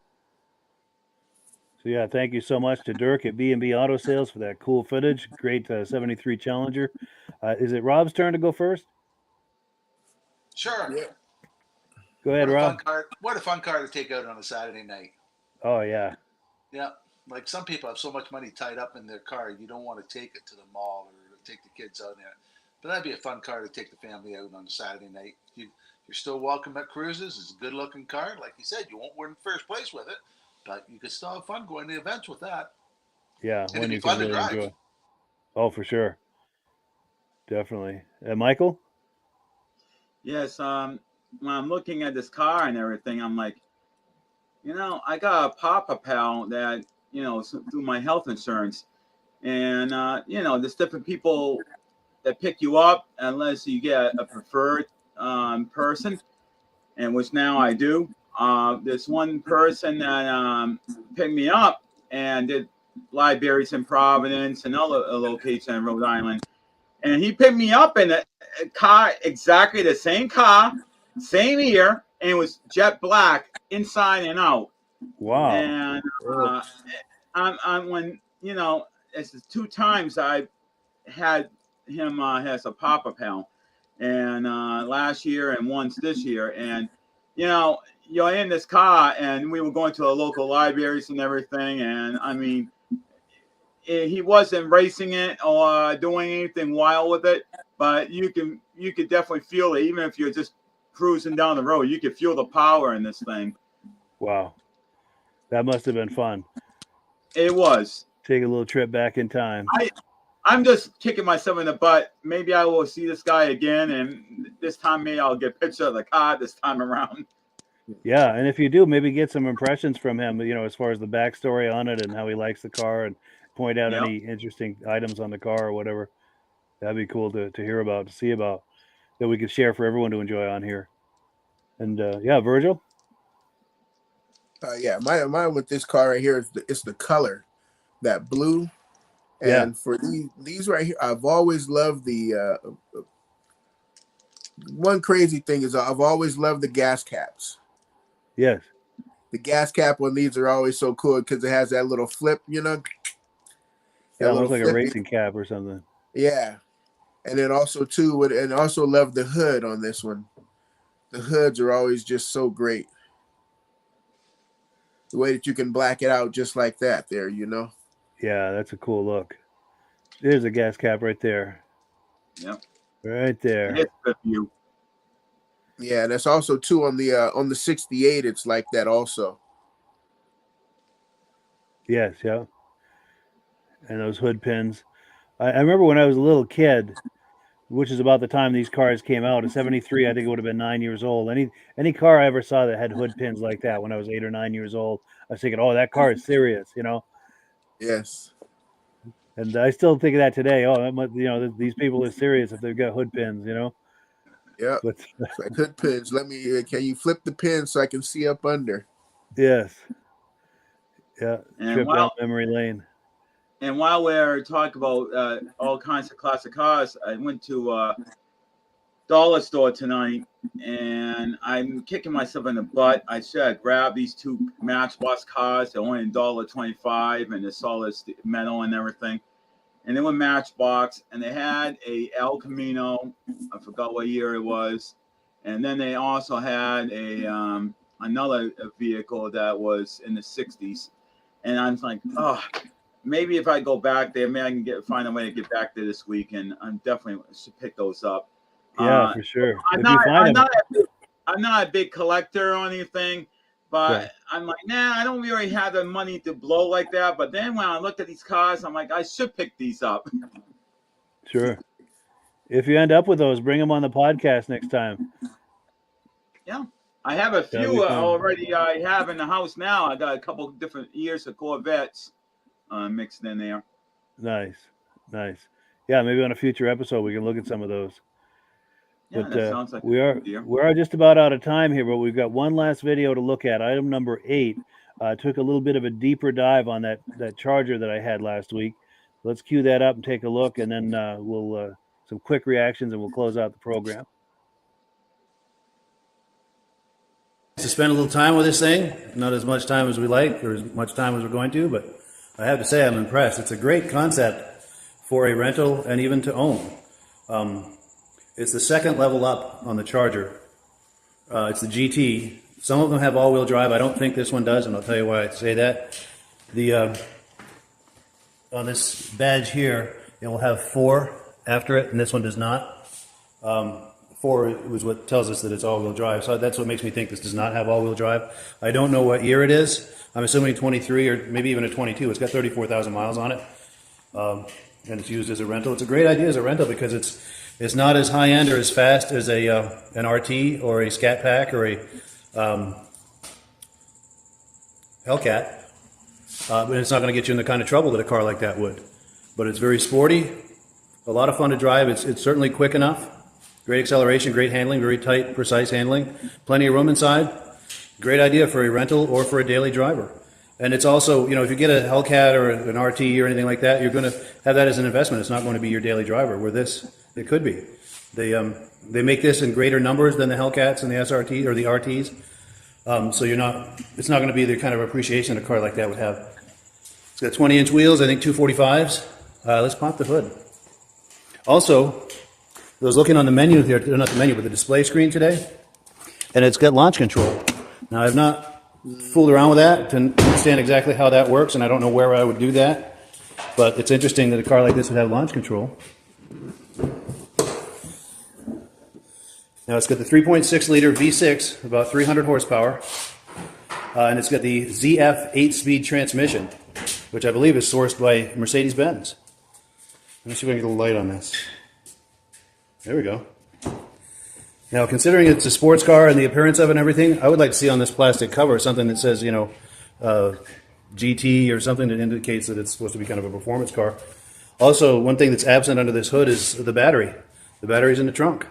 So yeah, thank you so much to Dirk at B&B Auto Sales for that cool footage. Great 73 Challenger. Is it Rob's turn to go first? Sure. Yeah. Go ahead, Rob. What a fun car to take out on a Saturday night. Oh yeah. Yeah. Like some people have so much money tied up in their car, you don't want to take it to the mall or take the kids out there. But that'd be a fun car to take the family out on a Saturday night. You're still welcome at cruises. It's a good looking car. Like you said, you won't win first place with it, but you can still have fun going to events with that. Yeah, And when it'd be you fun can to really drive. enjoy. Oh, for sure. Definitely. Michael? Yes, when I'm looking at this car and everything, I'm like, I got a Papa Pal that, through my health insurance. And, there's different people that pick you up unless you get a preferred person, and which now I do. There's one person that picked me up and did libraries in Providence and other locations in Rhode Island. And he picked me up in a car, exactly the same car, same year, and it was jet black inside and out. Wow. And I'm when it's the 2 times I had him as a Papa Pal, and last year and once this year. And you're in this car, and we were going to the local libraries and everything. And I mean, he wasn't racing it or doing anything wild with it, but you could definitely feel it. Even if you're just cruising down the road, you could feel the power in this thing. Wow. That must have been fun. It was. Take a little trip back in time. I'm just kicking myself in the butt. Maybe I will see this guy again, and this time maybe I'll get a picture of the car this time around. Yeah, and if you do, maybe get some impressions from him, as far as the backstory on it and how he likes the car, and point out any interesting items on the car or whatever. That'd be cool to hear about, to see about, that we could share for everyone to enjoy on here. And yeah, Virgil? Yeah, mine with this car right here it's the color, that blue. And for these right here, I've always loved the one crazy thing is I've always loved the gas caps. Yes. The gas cap on these are always so cool because it has that little flip, Yeah, almost like a racing cap or something. Yeah. And then also too, and also love the hood on this one. The hoods are always just so great. The way that you can black it out just like that there, Yeah, that's a cool look. There's a gas cap right there. Yep. Right there. It's a view. Yeah, and that's also too on the 68. It's like that also. Yes, yeah. And those hood pins. I remember when I was a little kid, which is about the time these cars came out. In '73, I think it would have been 9 years old. Any car I ever saw that had hood pins like that when I was 8 or 9 years old, I was thinking, oh, that car is serious, you know. Yes. And I still think of that today. Oh, that must, you know, these people are serious if they've got hood pins, you know. Yep. But It's like hood pins. Can you flip the pin so I can see up under? yes, yeah, And trip down while memory lane. and while we're talking about all kinds of classic cars, I went to dollar store tonight, and I'm kicking myself in the butt. I should have grabbed these two Matchbox cars. They're only $1.25, and they're solid metal and everything. And they were Matchbox, and they had a El Camino. I forgot what year it was. And then they also had a another vehicle that was in the '60s. And I'm like, oh, maybe if I go back there, maybe I can find a way to get back there this week, and I definitely should pick those up. Yeah, for sure. I'm If you find them, not a big collector or anything, but right. I'm like, nah, I don't really have the money to blow like that. But then when I looked at these cars, I'm like, I should pick these up. Sure. If you end up with those, bring them on the podcast next time. Yeah, I have a That'd be few fun. already. I have in the house now. I got a couple different years of Corvettes mixed in there. Nice, nice. Yeah, maybe on a future episode we can look at some of those. Yeah, But that sounds like we a good idea. are just about out of time here, but we've got one last video to look at. Item number 8. Took a little bit of a deeper dive on that Charger that I had last week. Let's cue that up and take a look, and then we'll some quick reactions, and we'll close out the program. To spend a little time with this thing, not as much time as we like, or as much time as we're going to, but I have to say I'm impressed. It's a great concept for a rental and even to own. It's the second level up on the Charger. It's the GT. Some of them have all-wheel drive. I don't think this one does, and I'll tell you why I say that. On this badge here, it will have 4 after it, and this one does not. 4 was what tells us that it's all-wheel drive, so that's what makes me think this does not have all-wheel drive. I don't know what year it is. I'm assuming 23 or maybe even a 22. It's got 34,000 miles on it, and it's used as a rental. It's a great idea as a rental because it's not as high-end or as fast as an RT or a Scat Pack or a Hellcat, but it's not going to get you in the kind of trouble that a car like that would. But it's very sporty, a lot of fun to drive. It's certainly quick enough. Great acceleration, great handling, very tight, precise handling. Plenty of room inside. Great idea for a rental or for a daily driver. And it's also, if you get a Hellcat or an RT or anything like that, you're going to have that as an investment. It's not going to be your daily driver, where it could be. They make this in greater numbers than the Hellcats and the SRT or the RTs. So it's not going to be the kind of appreciation a car like that would have. It's got 20-inch wheels, I think 245s. Let's pop the hood. Also, I was looking on the menu here, not the menu, but the display screen today, and it's got launch control. Now, I've not fooled around with that to understand exactly how that works, and I don't know where I would do that, but it's interesting that a car like this would have launch control. Now, it's got the 3.6-liter V6, about 300 horsepower, and it's got the ZF 8-speed transmission, which I believe is sourced by Mercedes-Benz. Let me see if I can get a light on this. There we go. Now, considering it's a sports car and the appearance of it and everything, I would like to see on this plastic cover something that says, GT or something that indicates that it's supposed to be kind of a performance car. Also, one thing that's absent under this hood is the battery. The battery's in the trunk.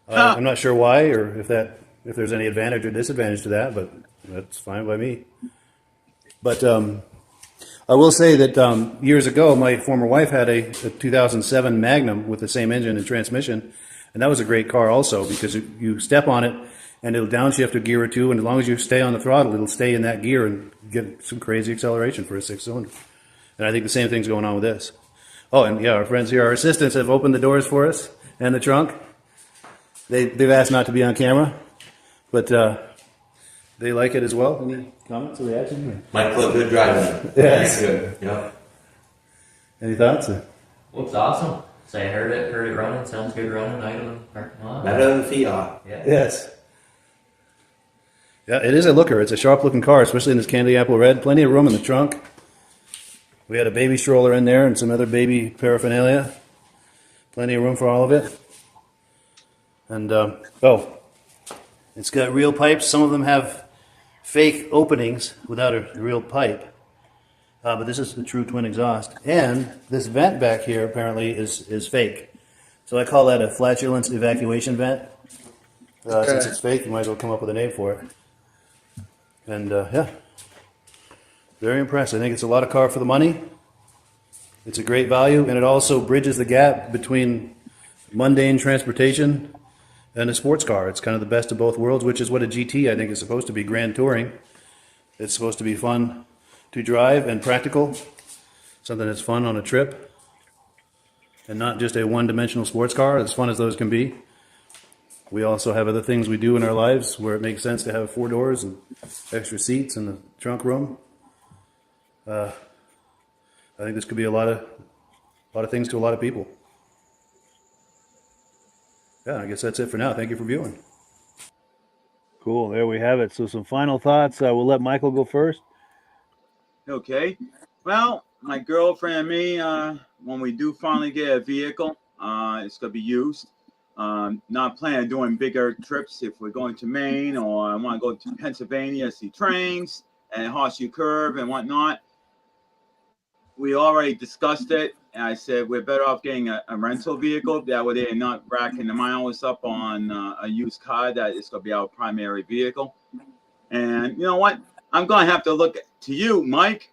I'm not sure why, or if there's any advantage or disadvantage to that, but that's fine by me. But I will say that years ago, my former wife had a 2007 Magnum with the same engine and transmission, and that was a great car also, because you step on it and it'll downshift a gear or two, and as long as you stay on the throttle, it'll stay in that gear and get some crazy acceleration for a 6-cylinder. And I think the same thing's going on with this. Oh, and yeah, our friends here, our assistants, have opened the doors for us and the trunk. They've asked not to be on camera, but they like it as well. Any comments or reactions? Might look good driving. Yes. Good. Yep. Any thoughts? Looks awesome. So I heard it running. Sounds good running. Idle parking lot. Better than Fiat. Yeah. Yes. Yeah, it is a looker. It's a sharp-looking car, especially in this candy apple red. Plenty of room in the trunk. We had a baby stroller in there and some other baby paraphernalia. Plenty of room for all of it. And, it's got real pipes. Some of them have fake openings without a real pipe. But this is the true twin exhaust. And this vent back here apparently is fake. So I call that a flatulence evacuation vent. Since it's fake, you might as well come up with a name for it. And yeah, very impressed. I think it's a lot of car for the money. It's a great value, and it also bridges the gap between mundane transportation and a sports car. It's kind of the best of both worlds, which is what a GT I think is supposed to be, grand touring. It's supposed to be fun to drive and practical, something that's fun on a trip, and not just a one-dimensional sports car, as fun as those can be. We also have other things we do in our lives where it makes sense to have 4 doors and extra seats in the trunk room. I think this could be a lot of things to a lot of people. Yeah, I guess that's it for now. Thank you for viewing. Cool. There we have it. So some final thoughts. We'll let Michael go first. Okay. Well, my girlfriend and me, when we do finally get a vehicle, it's going to be used. Not planning on doing bigger trips if we're going to Maine, or I want to go to Pennsylvania, see trains and Horseshoe Curve and whatnot. We already discussed it, and I said we're better off getting a rental vehicle. That way they're not racking the miles up on a used car that is going to be our primary vehicle. And you know what? I'm going to have to look to you, Mike.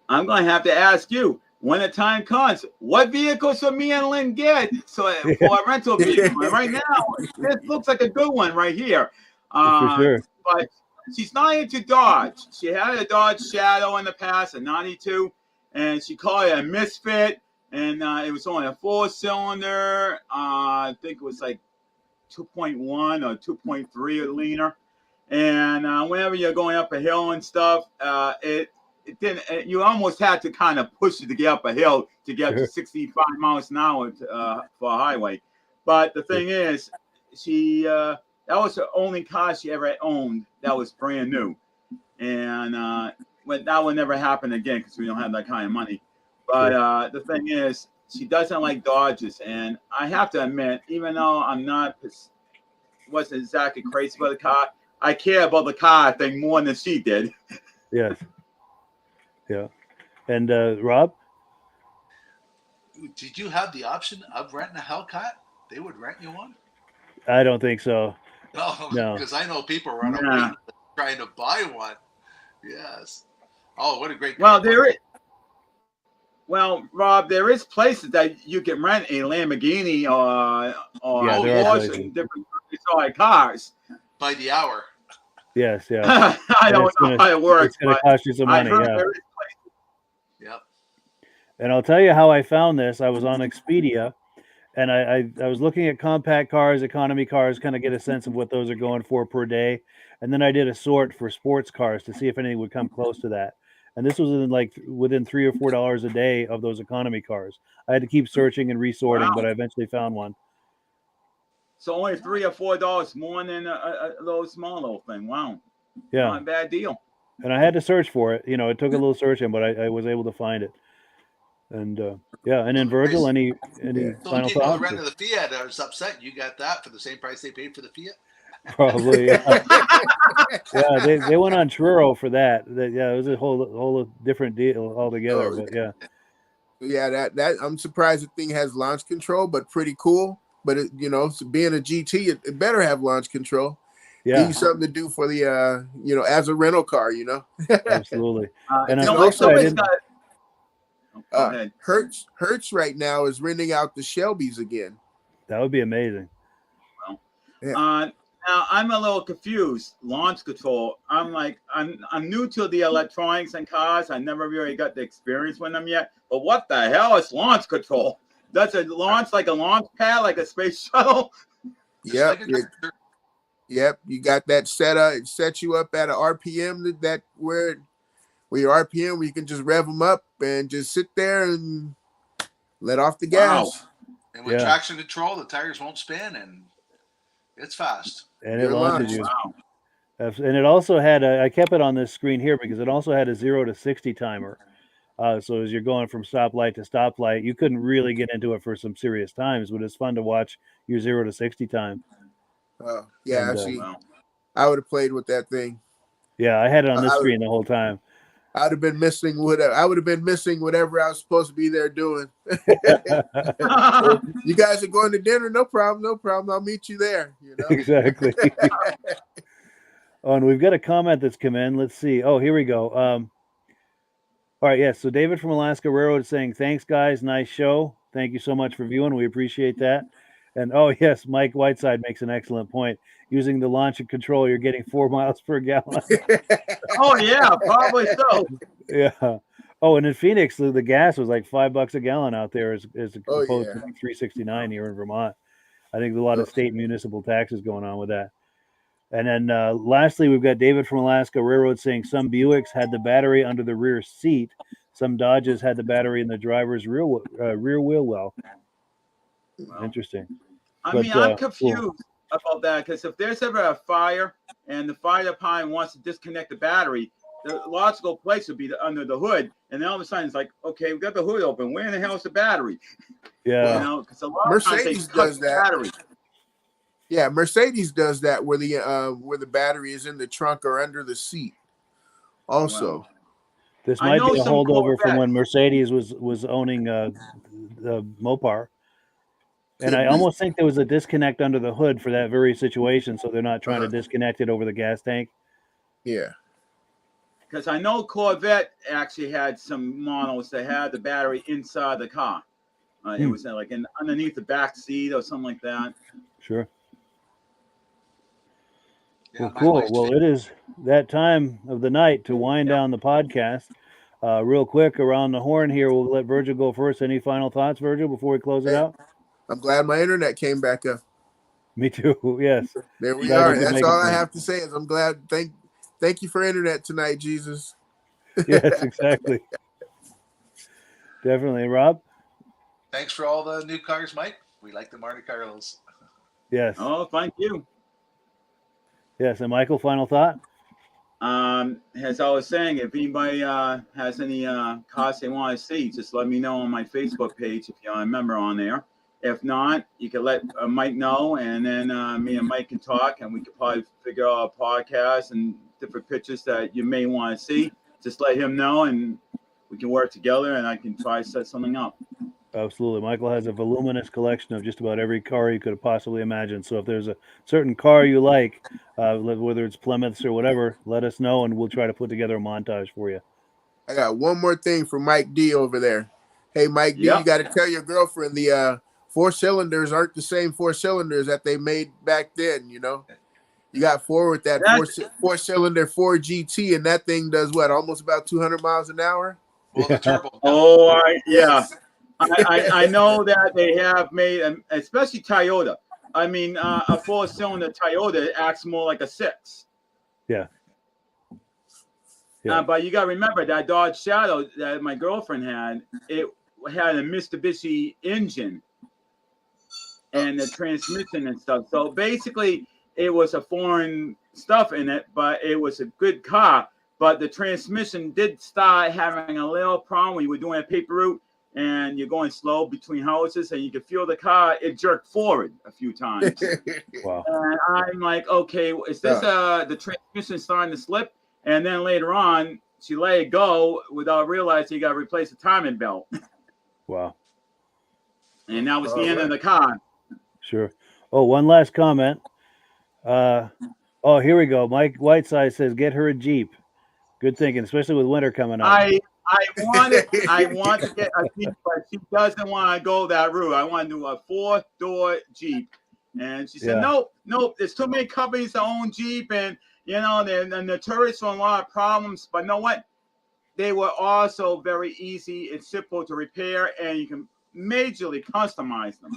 I'm going to have to ask you, when the time comes, what vehicles will me and Lynn get for a rental vehicle? And right now, this looks like a good one right here. For sure. But she's not into Dodge. She had a Dodge Shadow in the past, a 92, and she called it a misfit. And it was only a 4-cylinder. I think it was like 2.1 or 2.3 or leaner. And whenever you're going up a hill and stuff, it didn't. You almost had to kind of push it to get up a hill to get to 65 miles an hour for a highway. But the thing is, she that was the only car she ever owned that was brand new, and that would never happen again because we don't have that kind of money. But the thing is, she doesn't like Dodges, and I have to admit, even though wasn't exactly crazy about the car, I care about the car, I think, more than she did. Yes. Yeah. And Rob? Did you have the option of renting a Hellcat? They would rent you one? I don't think so. No, because I know people run away trying to buy one. Yes. Oh, what a great Well, Rob, there is places that you can rent a Lamborghini or Porsche and different cars. By the hour. Yes, yeah. I don't know how it works. It's going to cost you some money, yeah. Yep. And I'll tell you how I found this. I was on Expedia, and I was looking at compact cars, economy cars, kind of get a sense of what those are going for per day. And then I did a sort for sports cars to see if anything would come close to that. And this was within $3 or $4 a day of those economy cars. I had to keep searching and resorting, but I eventually found one. So only $3 or $4 more than a little small little thing. Wow. Yeah. Not a bad deal. And I had to search for it. You know, it took a little searching, but I was able to find it. And yeah, and then Virgil, any final people thoughts? who rented the Fiat are upset you got that for the same price they paid for the Fiat. Probably, yeah. Yeah, they went on Truro for that. Yeah, it was a whole different deal altogether. But yeah. Yeah, that I'm surprised the thing has launch control, but pretty cool. But being a GT, it better have launch control. Yeah, give you something to do for the as a rental car. Absolutely. And I'm also Hertz right now is renting out the Shelbys again. That would be amazing. Well, yeah. Now I'm a little confused. Launch control. I'm new to the electronics and cars. I never really got the experience with them yet. But what the hell is launch control? Does it launch like a launch pad, like a space shuttle? Yep. Yep. You got that set up. It sets you up at an RPM where your RPM, where you can just rev them up and just sit there and let off the gas. And with Yeah. traction control, the tires won't spin, and it's fast. And it You're launches launched. you. And it also had I kept it on this screen here because it also had a 0 to 60 timer. So as you're going from stoplight to stoplight, you couldn't really get into it for some serious times, but it's fun to watch your 0 to 60 time. Yeah, And, see, I would have played with that thing. Yeah, I had it on this screen the whole time. I'd have been missing whatever. I would have been missing whatever I was supposed to be there doing. You guys are going to dinner? No problem, no problem. I'll meet you there. You know? Exactly. Oh, and we've got a comment that's come in. Let's see. Oh, here we go. All right, yes. So David from Alaska Railroad is saying, thanks, guys. Nice show. Thank you so much for viewing. We appreciate that. And oh, yes, Mike Whiteside makes an excellent point. Using the launch and control, you're getting 4 miles per gallon. Oh, yeah, probably so. Yeah. Oh, and in Phoenix, the gas was like $5 a gallon out there as opposed to like $3.69 here in Vermont. I think there's a lot of state municipal taxes going on with that. And then lastly, we've got David from Alaska Railroad saying some Buicks had the battery under the rear seat. Some Dodges had the battery in the driver's rear wheel well. Interesting. I mean, I'm confused about that because if there's ever a fire and the fire department wants to disconnect the battery, the logical place would be under the hood. And then all of a sudden it's like, okay, we've got the hood open. Where in the hell is the battery? Yeah. You know, because a lot of times they cut the battery. Yeah, Mercedes does that where the battery is in the trunk or under the seat. Also, this might be a holdover from when Mercedes was owning the Mopar. And I almost think there was a disconnect under the hood for that very situation, so they're not trying to disconnect it over the gas tank. Yeah. Because I know Corvette actually had some models that had the battery inside the car. It was like underneath the back seat or something like that. Sure. Yeah, well, cool. Well, it is that time of the night to wind down the podcast. Real quick, around the horn here, we'll let Virgil go first. Any final thoughts, Virgil, before we close it out? I'm glad my internet came back up. Me too. Yes. There we are. That's all I have to say is I'm glad. Thank you for internet tonight, Jesus. Yes, exactly. Definitely. Rob? Thanks for all the new cars, Mike. We like the Monte Carlos. Yes. Oh, thank you. Yes. And Michael, final thought? As I was saying, if anybody has any cars they want to see, just let me know on my Facebook page if you're a member on there. If not, you can let Mike know, and then me and Mike can talk, and we could probably figure out a podcast and different pictures that you may want to see. Just let him know, and we can work together, and I can try to set something up. Absolutely. Michael has a voluminous collection of just about every car you could have possibly imagined. So if there's a certain car you like, whether it's Plymouths or whatever, let us know, and we'll try to put together a montage for you. I got one more thing for Mike D over there. Hey, Mike D, you got to tell your girlfriend the 4 cylinders aren't the same 4 cylinders that they made back then, you know? You got 4 with that 4-cylinder 4 GT, and that thing does what, almost about 200 miles an hour? Well, the turbo. Oh, yeah. I know that they have made, especially Toyota. I mean, a 4-cylinder Toyota acts more like a 6. Yeah. But you got to remember that Dodge Shadow that my girlfriend had, it had a Mitsubishi engine and the transmission and stuff. So basically, it was a foreign stuff in it, but it was a good car. But the transmission did start having a little problem when you were doing a paper route and you're going slow between houses, and you can feel the car, it jerked forward a few times. Wow. And I'm like, okay, is this the transmission starting to slip? And then later on, she let it go without realizing you got to replace the timing belt. Wow. And that was the end of the car. Sure. Oh, one last comment. Oh, here we go. Mike Whiteside says, get her a Jeep. Good thinking, especially with winter coming up. I want to get a Jeep, but she doesn't want to go that route. I want to do a 4-door Jeep. And she said, nope, there's too many companies that own Jeep, and, you know, they're notorious for a lot of problems. But you know what? They were also very easy and simple to repair, and you can majorly customize them.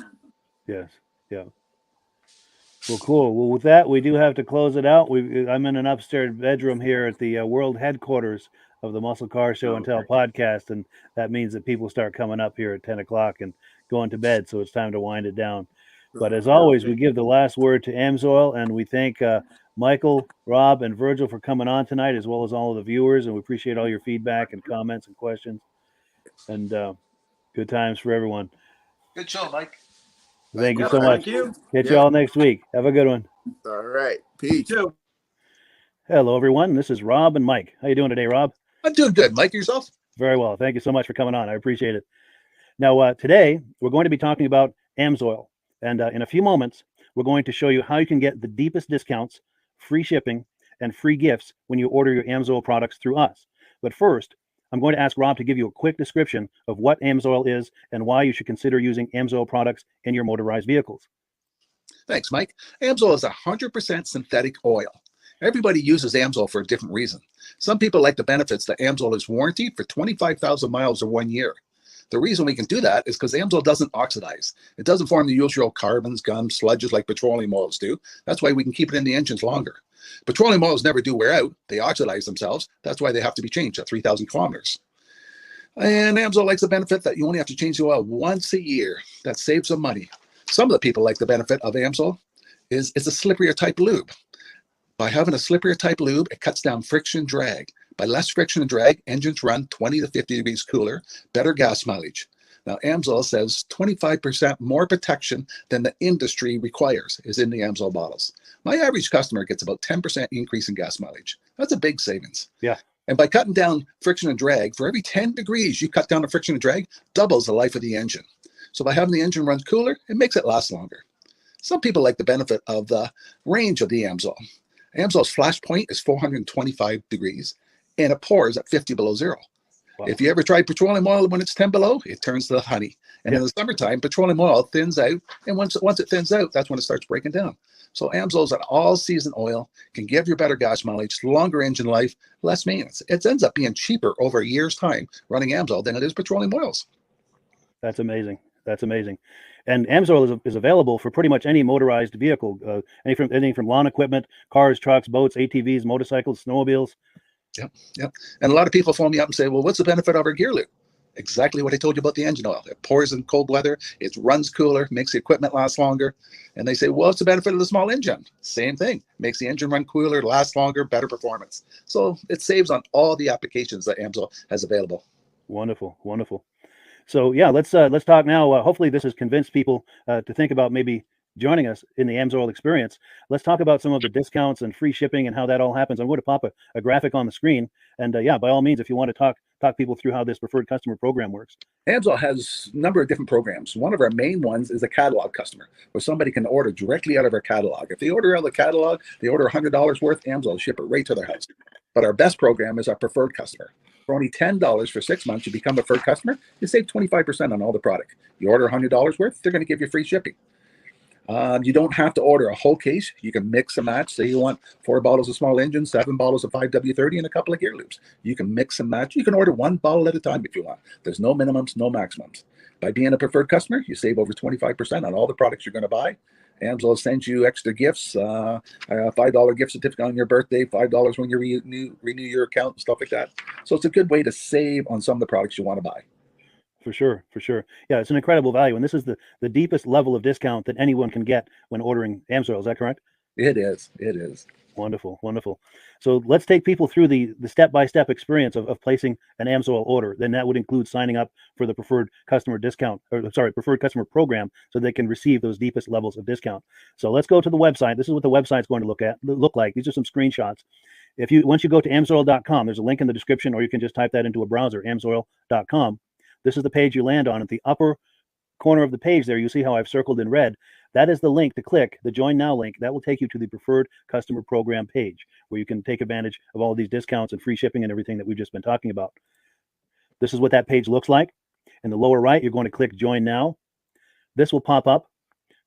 Yes. Yeah. Well, cool. Well, with that, we do have to close it out. I'm in an upstairs bedroom here at the world headquarters of the Muscle Car Show and Tell podcast, and that means that people start coming up here at 10 o'clock and going to bed, so it's time to wind it down. But as always, we give the last word to AMSOIL, and we thank Michael, Rob, and Virgil for coming on tonight, as well as all of the viewers, and we appreciate all your feedback and comments and questions, and good times for everyone. Good show, Mike. Thank you so much. Thank you. Catch you all next week. Have a good one. All right. Peace. Too. Hello, everyone. This is Rob and Mike. How you doing today, Rob? I'm doing good. Mike, yourself? Very well. Thank you so much for coming on. I appreciate it. Now, today, we're going to be talking about AMSOIL. And in a few moments, we're going to show you how you can get the deepest discounts, free shipping, and free gifts when you order your AMSOIL products through us. But first, I'm going to ask Rob to give you a quick description of what AMSOIL is and why you should consider using AMSOIL products in your motorized vehicles. Thanks, Mike. AMSOIL is 100% synthetic oil. Everybody uses AMSOIL for a different reason. Some people like the benefits that AMSOIL is warranted for 25,000 miles or 1 year. The reason we can do that is because AMSOIL doesn't oxidize. It doesn't form the usual carbons, gums, sludges like petroleum oils do. That's why we can keep it in the engines longer. Petroleum oils never do wear out. They oxidize themselves. That's why they have to be changed at 3,000 kilometers. And AMSOIL likes the benefit that you only have to change the oil once a year. That saves some money. Some of the people like the benefit of AMSOIL is it's a slipperier type lube. By having a slipperier type lube, it cuts down friction drag. By less friction and drag, engines run 20 to 50 degrees cooler, better gas mileage. Now, AMSOIL says 25% more protection than the industry requires is in the AMSOIL bottles. My average customer gets about 10% increase in gas mileage. That's a big savings. Yeah. And by cutting down friction and drag, for every 10 degrees you cut down the friction and drag, doubles the life of the engine. So by having the engine run cooler, it makes it last longer. Some people like the benefit of the range of the AMSOIL. AMSOIL's flash point is 425 degrees, and it pours at 50 below zero. Wow. If you ever tried petroleum oil when it's 10 below, it turns to honey. And in the summertime, petroleum oil thins out, and once it thins out, that's when it starts breaking down. So AMSOIL is an all-season oil, can give you better gas mileage, longer engine life, less maintenance. It ends up being cheaper over a year's time running AMSOIL than it is petroleum oils. That's amazing. That's amazing. And AMSOIL is available for pretty much any motorized vehicle, anything from lawn equipment, cars, trucks, boats, ATVs, motorcycles, snowmobiles. Yep. And a lot of people phone me up and say, well, what's the benefit of our gear lube? Exactly what I told you about the engine oil. It pours in cold weather, it runs cooler, makes the equipment last longer. And they say, well, what's the benefit of the small engine? Same thing. Makes the engine run cooler, last longer, better performance. So it saves on all the applications that AMSOIL has available. Wonderful, wonderful. So yeah, let's talk now. Hopefully this has convinced people to think about maybe joining us in the AMSOIL experience. Let's talk about some of the discounts and free shipping and how that all happens. I'm going to pop a graphic on the screen. And yeah, by all means, if you want to talk people through how this preferred customer program works. AMSOIL has a number of different programs. One of our main ones is a catalog customer, where somebody can order directly out of our catalog. If they order out of the catalog, they order $100 worth, AMSOIL will ship it right to their house. But our best program is our preferred customer. For only $10 for 6 months, you become a preferred customer, you save 25% on all the product. You order $100 worth, they're going to give you free shipping. You don't have to order a whole case. You can mix and match. Say you want 4 bottles of small engine, 7 bottles of 5W30, and a couple of gear loops. You can mix and match. You can order 1 bottle at a time if you want. There's no minimums, no maximums. By being a preferred customer, you save over 25% on all the products you're going to buy. AMSOIL sends you extra gifts, a $5 gift certificate on your birthday, $5 when you renew your account, and stuff like that. So it's a good way to save on some of the products you want to buy. For sure, for sure. Yeah, it's an incredible value. And this is the deepest level of discount that anyone can get when ordering AMSOIL. Is that correct? It is. It is. Wonderful, wonderful. So let's take people through the step-by-step experience of placing an AMSOIL order. Then that would include signing up for the preferred customer discount, or sorry, preferred customer program, so they can receive those deepest levels of discount. So let's go to the website. This is what the website's going to look like. These are some screenshots. Once you go to amsoil.com, there's a link in the description, or you can just type that into a browser, amsoil.com. This is the page you land on. At the upper corner of the page there, you see how I've circled in red. That is the link to click, the Join Now link. That will take you to the preferred customer program page, where you can take advantage of all of these discounts and free shipping and everything that we've just been talking about. This is what that page looks like. In the lower right, you're going to click Join Now. This will pop up.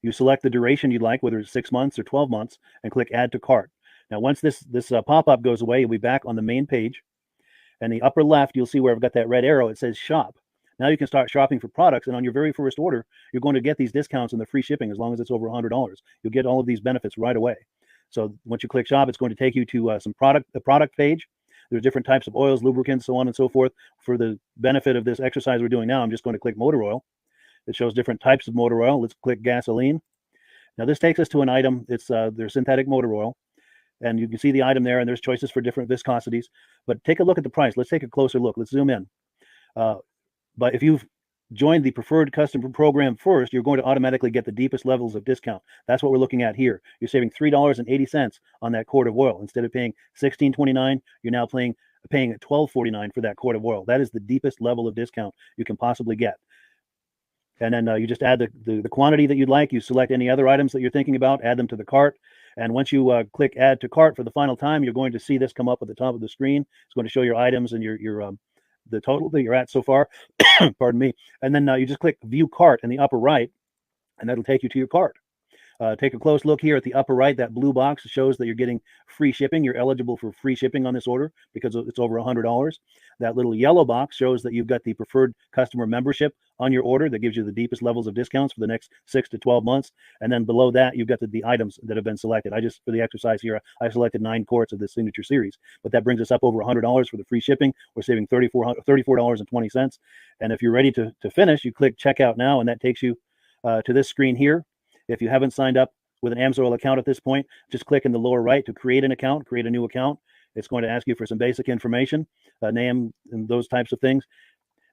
You select the duration you'd like, whether it's 6 months or 12 months, and click Add to Cart. Now, once this pop-up goes away, you'll be back on the main page. And the upper left, you'll see where I've got that red arrow. It says Shop. Now you can start shopping for products, and on your very first order, you're going to get these discounts and the free shipping as long as it's over $100. You'll get all of these benefits right away. So once you click Shop, it's going to take you to the product page. There's different types of oils, lubricants, so on and so forth. For the benefit of this exercise we're doing now, I'm just going to click motor oil. It shows different types of motor oil. Let's click gasoline. Now this takes us to an item. It's their synthetic motor oil, and you can see the item there, and there's choices for different viscosities. But take a look at the price. Let's take a closer look. Let's zoom in. But if you've joined the preferred customer program first, you're going to automatically get the deepest levels of discount. That's what we're looking at here. You're saving $3.80 on that quart of oil. Instead of paying $16.29, you're now paying $12.49 for that quart of oil. That is the deepest level of discount you can possibly get. And then you just add the quantity that you'd like. You select any other items that you're thinking about, add them to the cart. And once you click add to cart for the final time, you're going to see this come up at the top of the screen. It's going to show your items and your the total that you're at so far. Pardon me. And then you just click view cart in the upper right, and that'll take you to your cart. Take a close look here at the upper right. That blue box shows that you're getting free shipping. You're eligible for free shipping on this order because it's over $100. That little yellow box shows that you've got the preferred customer membership on your order that gives you the deepest levels of discounts for the next 6 to 12 months. And then below that, you've got the items that have been selected. For the exercise here, I selected 9 quarts of the signature series, but that brings us up over $100 for the free shipping. We're saving $34.20. And if you're ready to finish, you click checkout now, and that takes you to this screen here. If you haven't signed up with an AMSOIL account at this point, just click in the lower right to create an account, create a new account. It's going to ask you for some basic information, name, and those types of things.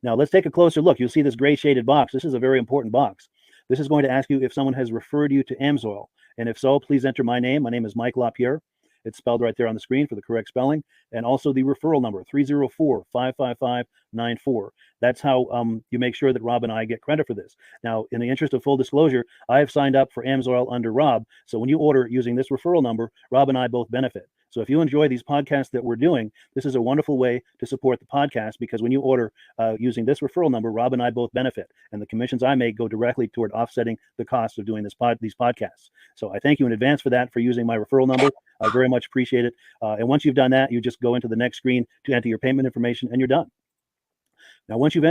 Now let's take a closer look. You'll see this gray shaded box. This is a very important box. This is going to ask you if someone has referred you to AMSOIL. And if so, please enter my name. My name is Mike LaPierre. It's spelled right there on the screen for the correct spelling. And also the referral number, 304-555-94. That's how you make sure that Rob and I get credit for this. Now, in the interest of full disclosure, I have signed up for AMSOIL under Rob. So when you order using this referral number, Rob and I both benefit. So if you enjoy these podcasts that we're doing, this is a wonderful way to support the podcast, because when you order using this referral number, Rob and I both benefit. And the commissions I make go directly toward offsetting the cost of doing these podcasts. So I thank you in advance for that, for using my referral number. I very much appreciate it. And once you've done that, you just go into the next screen to enter your payment information, and you're done. Now, once you've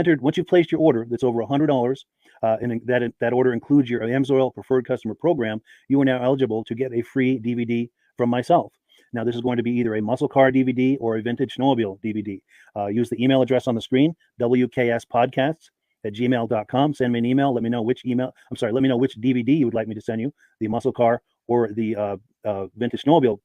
placed your order that's over $100, and that order includes your AMSOIL preferred customer program, you are now eligible to get a free DVD from myself. Now, this is going to be either a muscle car DVD or a vintage snowmobile DVD. Use the email address on the screen, wkspodcasts@gmail.com. Send me an email. Let me know which DVD you would like me to send you, the muscle car or the vintage snowmobile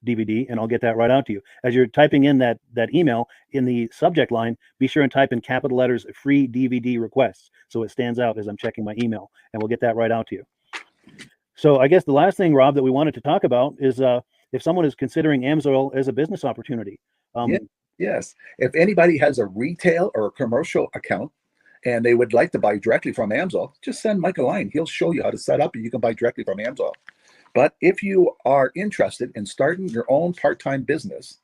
DVD, and I'll get that right out to you. As you're typing in that email, in the subject line, be sure and type in capital letters free DVD requests, so it stands out as I'm checking my email, and we'll get that right out to you. So I guess the last thing, Rob, that we wanted to talk about is if someone is considering AMSOIL as a business opportunity. Yes. If anybody has a retail or a commercial account and they would like to buy directly from AMSOIL, just send Mike a line. He'll show you how to set up, and you can buy directly from AMSOIL. But if you are interested in starting your own part-time business,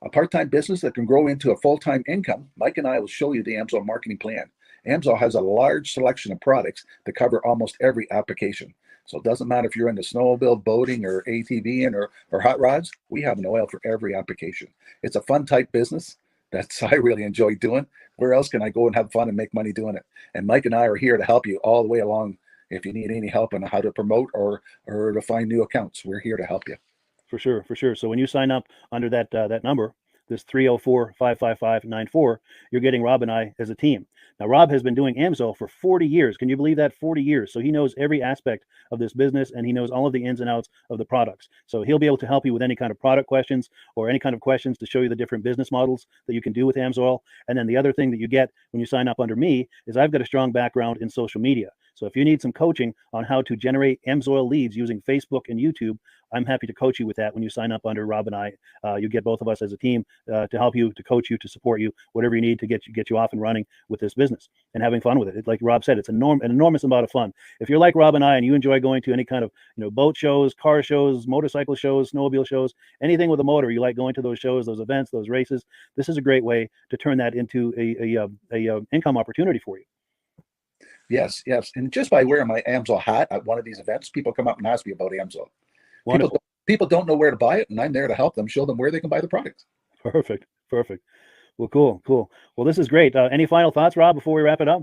a part-time business that can grow into a full-time income, Mike and I will show you the AMSOIL marketing plan. AMSOIL has a large selection of products that cover almost every application. So it doesn't matter if you're into snowmobile, boating, or ATVing or hot rods, we have an oil for every application. It's a fun type business that's I really enjoy doing. Where else can I go and have fun and make money doing it? And Mike and I are here to help you all the way along. If you need any help on how to promote or to find new accounts, we're here to help you. For sure. So when you sign up under that number, this 304-555-94, you're getting Rob and I as a team. Now, Rob has been doing AMSOIL for 40 years. Can you believe that? 40 years. So he knows every aspect of this business, and he knows all of the ins and outs of the products. So he'll be able to help you with any kind of product questions or any kind of questions to show you the different business models that you can do with AMSOIL. And then the other thing that you get when you sign up under me is I've got a strong background in social media. So if you need some coaching on how to generate AMSOIL leads using Facebook and YouTube, I'm happy to coach you with that when you sign up under Rob and I. You get both of us as a team to help you, to coach you, to support you, whatever you need to get you off and running with this business and having fun with it. Like Rob said, it's an enormous amount of fun. If you're like Rob and I and you enjoy going to any kind of boat shows, car shows, motorcycle shows, snowmobile shows, anything with a motor, you like going to those shows, those events, those races, this is a great way to turn that into a income opportunity for you. Yes. And just by wearing my AMSOIL hat at one of these events, people come up and ask me about AMSOIL. People don't know where to buy it, and I'm there to help them, show them where they can buy the products. Perfect. Well, cool. Well, this is great. Any final thoughts, Rob, before we wrap it up?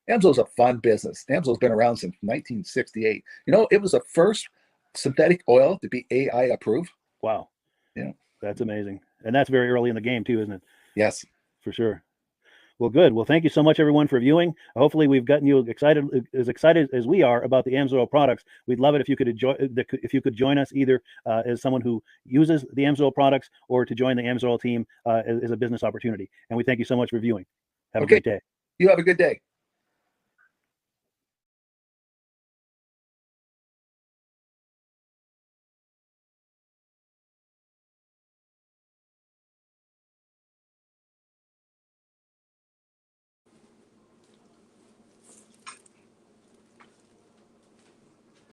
AMSOIL's a fun business. AMSOIL's been around since 1968. It was the first synthetic oil to be AI approved. Wow. Yeah. That's amazing. And that's very early in the game too, isn't it? Yes. For sure. Well, good. Well, thank you so much, everyone, for viewing. Hopefully, we've gotten you excited as we are about the AMSOIL products. We'd love it if you could join us either as someone who uses the AMSOIL products or to join the AMSOIL team as a business opportunity. And we thank you so much for viewing. Have a great day. You have a good day.